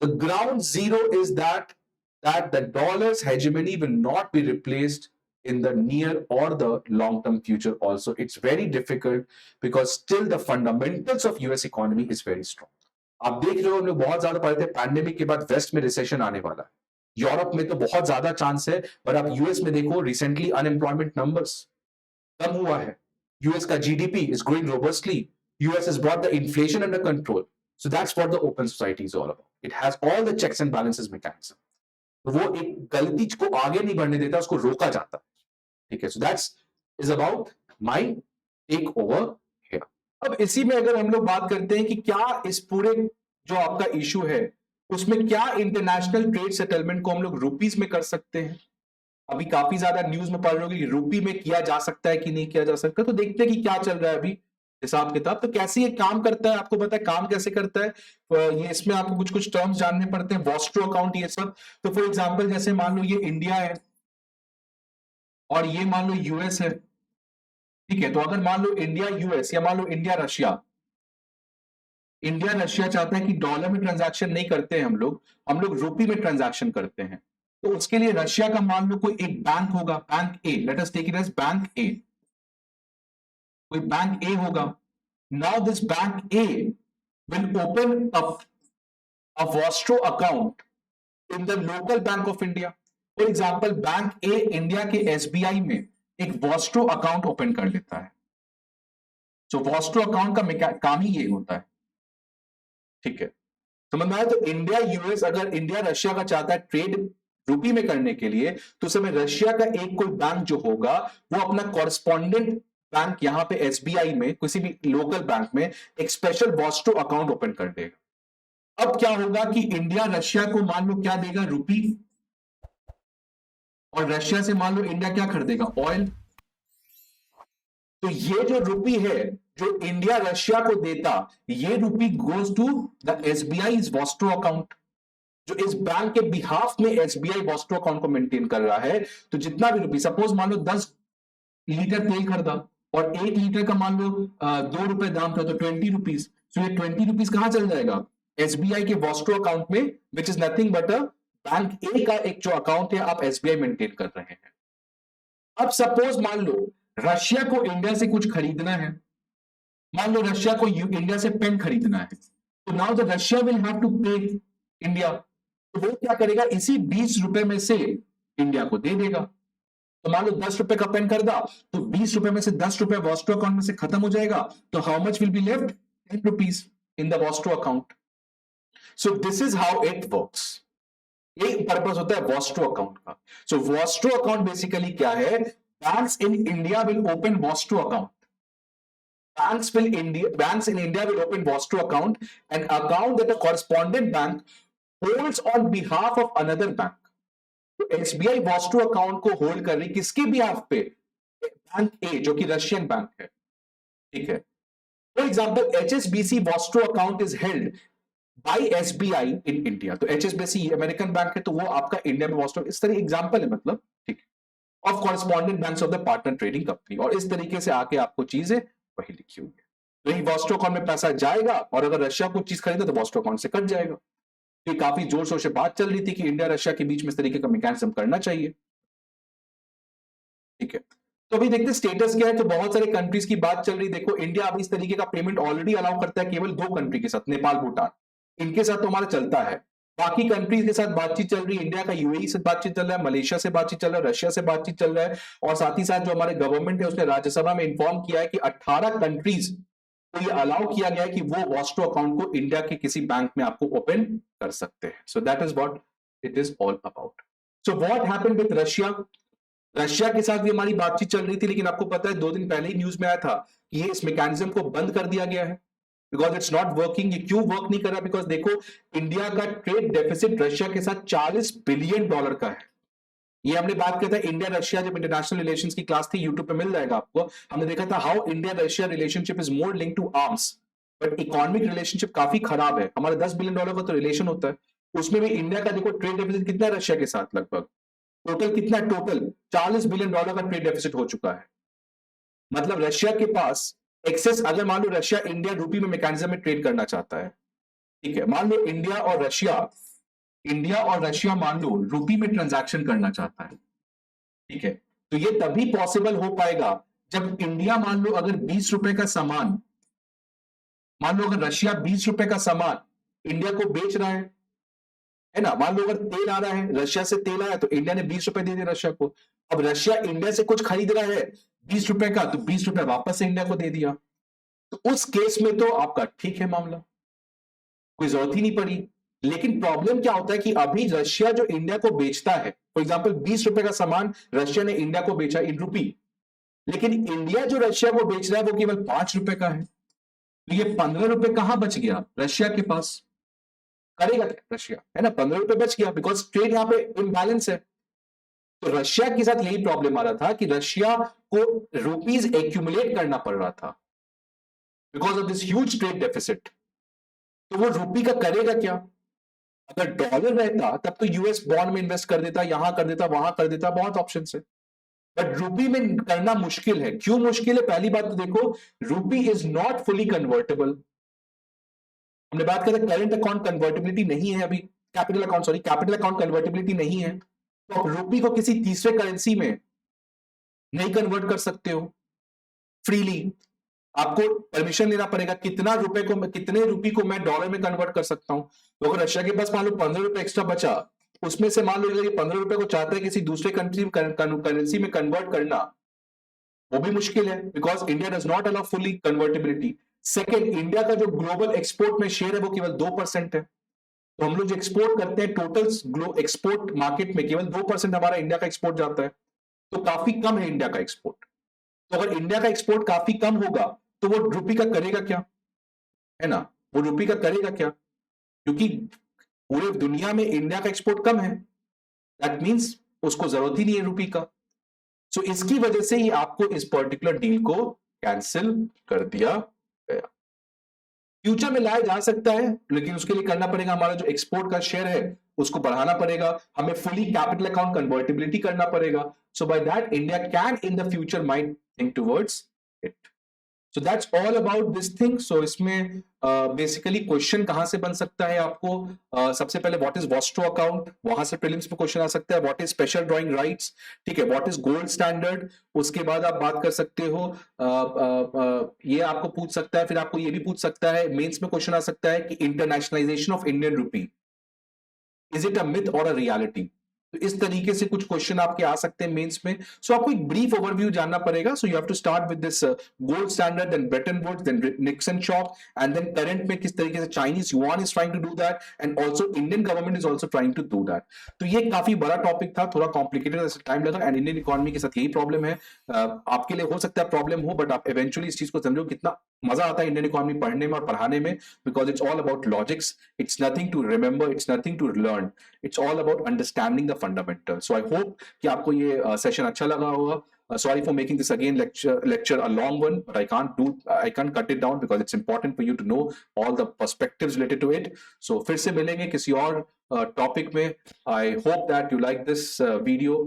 the ground zero is that the dollar's hegemony will not be replaced in the near or the long-term future also. It's very difficult because still the fundamentals of US economy is very strong. आप देख रहे हो, हम लोग बहुत ज्यादा पढ़े थे पैंडेमिक के बाद वेस्ट में रिसेशन आने वाला है. यूरोप में तो बहुत ज्यादा चांस है, पर आप यूएस में देखो रिसेंटली अनएम्प्लॉयमेंट नंबर्स कम हुआ है. यूएस का GDP is growing robustly. US has brought the inflation under control. So that's what the open society is all about. It has all the checks and balances mechanism. वो एक गलती को आगे नहीं बढ़ने देता, उसको रोका जाता है. ठीक है. So that's is about my take over here. अब इसी में अगर हम लोग बात करते हैं कि क्या इस पूरे जो आपका इशू है उसमें क्या इंटरनेशनल ट्रेड सेटलमेंट को हम लोग रुपीस में कर सकते हैं. अभी काफी ज्यादा न्यूज में पढ़ रहे हो कि रुपी में किया जा सकता है कि नहीं किया जा सकता. तो देखते हैं कि क्या चल रहा है अभी. हिसाब किताब। तो कैसे ये काम करता है, आपको पता है काम कैसे करता है? ये इसमें आपको कुछ कुछ टर्म्स जानने पड़ते हैं, वॉस्ट्रो अकाउंट ये सब। तो फॉर एग्जांपल जैसे मान लो ये इंडिया है और ये मान लो यूएस है, ठीक है? तो अगर मान लो इंडिया यूएस या मान लो इंडिया रशिया, इंडिया रशिया चाहता है कि डॉलर में ट्रांजैक्शन नहीं करते हैं हम लोग रुपी में ट्रांजैक्शन करते हैं। तो उसके लिए रशिया का मान लो कोई एक बैंक होगा, bank A, let us take it as bank A, कोई बैंक ए होगा। Now this bank A will open a vostro account in the local bank of India. For example bank A India के एसबीआई में एक वॉस्ट्रो अकाउंट ओपन कर लेता है। तो वॉस्ट्रो अकाउंट का काम ही ये होता है, ठीक है? समझ में आया? तो इंडिया यूएस, अगर इंडिया रशिया का चाहता है ट्रेड रुपी में करने के लिए, तो समय रशिया का एक कोई बैंक जो होगा वो अपना कॉरेस्पॉन्डेंट बैंक यहां पे एसबीआई में किसी भी लोकल बैंक में एक स्पेशल वॉस्ट्रो अकाउंट ओपन कर देगा। अब क्या होगा कि इंडिया रशिया को मान लो क्या देगा, रुपी, और रशिया से मान लो इंडिया क्या खरीदेगा, ऑयल। तो ये जो रुपी है जो इंडिया रशिया को देता, ये rupee goes to the SBI vostro account, जो इस बैंक के बिहाफ में एसबीआई वॉस्ट्रो अकाउंट को मेंटेन कर रहा है। तो जितना भी रुपी, सपोज मान लो 10 लीटर तेल खरीदा और 1 लीटर का मान लो 2 रुपए दाम था, तो 20 रुपीज। तो ये 20 रुपीज कहां चल जाएगा, एसबीआई के वॉस्ट्रो अकाउंट में, which is nothing but a bank A का एक जो अकाउंट है आप एसबीआई मेंटेन कर रहे हैं। अब सपोज मान लो रशिया को इंडिया से कुछ खरीदना है, मान लो रशिया को इंडिया से पेन खरीदना है, तो now the Russia will have to pay India. तो वो क्या करेगा, इसी 20 रुपए में से इंडिया को दे देगा। तो मान लो 10 रुपए का पेन खरीदा, तो 20 रुपए में से 10 रुपए वॉस्ट्रो अकाउंट में से खत्म हो जाएगा, तो how much will be left, 10 rupees in the Vostro account. So this is how it works. ये पर्पस होता है वॉस्ट्रो अकाउंट का। सो वॉस्ट्रो अकाउंट बेसिकली क्या है, banks in India will open Vostro account, banks in India will open Vostro account, an account that a correspondent bank holds on behalf of another bank. तो एसबीआई वॉस्ट्रो अकाउंट को होल्ड कर रही किसके बिहाफ पे, बैंक ए जो कि रशियन बैंक है, ठीक है? For example HSBC Vostro account is held by SBI in India. तो एचएसबीसी अमेरिकन बैंक है, तो वो आपका इंडिया में वॉस्ट्रो, इस तरह एग्जांपल है, मतलब ठीक है, of correspondent banks of the partner trading company. और इस तरीके से आके आपको चीजें वही लिखी हुई है। तो ये वॉस्ट्रो अकाउंट में पैसा जाएगा, और अगर रशिया कुछ चीज खरीदे तो वॉस्ट्रो अकाउंट से कट जाएगा। तो ये काफी जोर शोर से बात चल रही थी कि इंडिया रशिया के बीच में इस तरीके का मैकेनिज्म करना चाहिए, ठीक है? तो अभी देखते स्टेटस क्या है। तो बहुत सारे कंट्रीज की बात चल रही, देखो इंडिया अभी इस तरीके का पेमेंट ऑलरेडी अलाउ करता है केवल 2 कंट्री के साथ, नेपाल भूटान, इनके साथ तो हमारा चलता है। बाकी कंट्रीज के साथ बातचीत चल रही है, इंडिया का यूएई से बातचीत चल रहा है, मलेशिया से बातचीत चल रहा है, रशिया से बातचीत चल रहा है। और साथ ही साथ जो हमारे गवर्नमेंट है उसने राज्यसभा में इन्फॉर्म किया है कि 18 कंट्रीज को ये अलाउ किया गया है कि वो वॉस्ट्रो अकाउंट को इंडिया के किसी बैंक में आपको ओपन कर सकते हैं। So that is what it is all about. So what happened with Russia, Russia के साथ भी हमारी बातचीत चल रही थी, लेकिन आपको पता है 2 दिन पहले ही न्यूज में आया था कि ये इस मैकेनिज्म को बंद कर दिया गया है, बिकॉज इट्स नॉट वर्किंग। ये क्यों वर्क नहीं कर रहा, बिकॉज देखो इंडिया का ट्रेड डेफिसिट रशिया के साथ $40 बिलियन का है। ये हमने बात किया था इंडिया रशिया जब इंटरनेशनल रिलेशंस की क्लास थी, यूट्यूब पे मिल जाएगा आपको, हमने देखा था how India Russia relationship is more link to arms, but economic relationship काफी खराब है। हमारा $10 बिलियन का तो रिलेशन होता है, उसमें भी इंडिया का देखो ट्रेड डेफिसिट कितना है रशिया के साथ, लगभग टोटल कितना है, टोटल $40 बिलियन का ट्रेड डेफिसिट हो चुका है। मतलब रशिया के पास एक्सेस, अगर मान लो रशिया इंडिया रुपी में मैकेनिज्म में ट्रेड करना चाहता है, ठीक है, मान लो इंडिया और रशिया मान लो रुपी में ट्रांजैक्शन करना चाहता है, ठीक है, तो ये तभी पॉसिबल हो पाएगा जब इंडिया मान लो अगर 20 रुपए का सामान, मान लो अगर रशिया 20 रुपए का सामान इंडिया को बेच रहा है ना, मान लो अगर तेल आ रहा है, रशिया से तेल आया तो इंडिया ने 20 रुपए दे दिए रशिया को। अब रशिया इंडिया से कुछ खरीद रहा है 20 रुपए का, तो 20 रुपए वापस से इंडिया को दे दिया, तो उस केस में तो आपका ठीक है मामला, कोई जरूरत ही नहीं पड़ी। लेकिन प्रॉब्लम क्या होता है कि अभी रशिया जो इंडिया को बेचता है, फॉर एग्जांपल 20 रुपए का सामान रशिया ने इंडिया को बेचा इन रुपी, लेकिन इंडिया जो रशिया को बेच रहा है वो केवल 5 रुपए का है, तो ये 15 रुपए कहां बच गया रशिया के पास, करेगा क्या रशिया, है ना, 15 रुपए बच गया, बिकॉज ट्रेड यहां पे इम्बैलेंस है। तो रशिया के साथ यही प्रॉब्लम आ रहा था कि रशिया को रुपीज एक्यूमुलेट करना पड़ रहा था, because of this huge trade deficit. तो वो रुपी का करेगा क्या? अगर डॉलर रहता तब तो यूएस बॉन्ड में इन्वेस्ट कर देता, यहां कर देता, वहां कर देता, बहुत ऑप्शन है। बट रूपी में करना मुश्किल है। क्यों मुश्किल है? पहली बात तो देखो, रूपी इज नॉट फुली कन्वर्टेबल। हमने बात करें करंट अकाउंट कन्वर्टेबिलिटी नहीं है अभी, कैपिटल अकाउंट कन्वर्टेबिलिटी नहीं है, तो आप रूपी को किसी तीसरे करेंसी में नहीं कन्वर्ट कर सकते हो फ्रीली। आपको परमिशन लेना पड़ेगा, कितने रुपए को मैं डॉलर में कन्वर्ट कर सकता हूं। तो अगर रशिया के पास मान लो 15 रुपए एक्स्ट्रा बचा, उसमें से मान लो अगर ये 15 रुपए को चाहता है किसी दूसरे कंट्री करेंसी में कन्वर्ट करना, वो भी मुश्किल है, because India does not allow fully convertibility. Second, India का जो ग्लोबल एक्सपोर्ट में शेयर है वो केवल 2% है। तो हम लोग जो एक्सपोर्ट करते हैं टोटल एक्सपोर्ट मार्केट में केवल 2% हमारा इंडिया का एक्सपोर्ट जाता है, तो काफी कम है इंडिया का एक्सपोर्ट। तो अगर इंडिया का एक्सपोर्ट काफी कम होगा तो वो रुपी का करेगा क्या, है ना? वो रुपी का करेगा क्या? क्योंकि पूरे दुनिया में इंडिया का एक्सपोर्ट कम है, दैट मींस उसको जरूरत ही नहीं है रुपी का। सो इसकी वजह से ही आपको इस पर्टिकुलर डील को कैंसिल कर दिया गया। फ्यूचर में लाया जा सकता है, लेकिन उसके लिए करना पड़ेगा, हमारा जो एक्सपोर्ट का शेयर है उसको बढ़ाना पड़ेगा, हमें फुली कैपिटल अकाउंट कन्वर्टिबिलिटी करना पड़ेगा। So by that India can in the future might think towards it. So that's all about this thing. So इसमें बेसिकली क्वेश्चन कहां से बन सकता है आपको, सबसे पहले व्हाट इज वॉस्ट्रो अकाउंट, वहां से प्रीलिम्स में क्वेश्चन आ सकता है। What is special drawing rights, ठीक है, व्हाट इज गोल्ड स्टैंडर्ड, उसके बाद आप बात कर सकते हो ये आपको पूछ सकता है। फिर आपको ये भी पूछ सकता है, मेंस में क्वेश्चन आ सकता है कि internationalisation of Indian rupee, is it a myth और अ रियलिटी। तो इस तरीके से कुछ क्वेश्चन आपके आ सकते हैं मेंस में। सो आपको एक ब्रीफ ओवरव्यू जानना पड़ेगा। So you have to start with this gold standard, then Bretton Woods, then Nixon shock, and then current में किस तरीके से Chinese yuan is trying to do that, and also Indian government is also trying to do that. तो ये काफी बड़ा टॉपिक था, थोड़ा कॉम्प्लिकेटेड, ऐसे टाइम लगा, एंड इंडियन इकोनॉमी के साथ यही प्रॉब्लम है। आपके लिए हो सकता है प्रॉब्लम हो, बट आप इवेंचुअली इस चीज को समझो कितना मजा आता है इंडियन इकोनॉमी पढ़ने में और पढ़ाने में, because it's all about logics, it's nothing to remember, it's nothing to learn, it's all about understanding the fundamental. So I hope कि आपको ये सेशन अच्छा लगा होगा। Sorry for making this again lecture a long one, but I can't cut it down because it's important for you to know all the perspectives related to it. So फिर से मिलेंगे किसी और topic में। I hope that you like this video.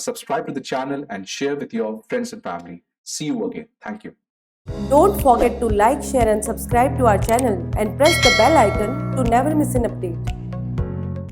Subscribe to the channel and share with your friends and family. See you again. Thank you. Don't forget to like, share and subscribe to our channel and press the bell icon to never miss an update.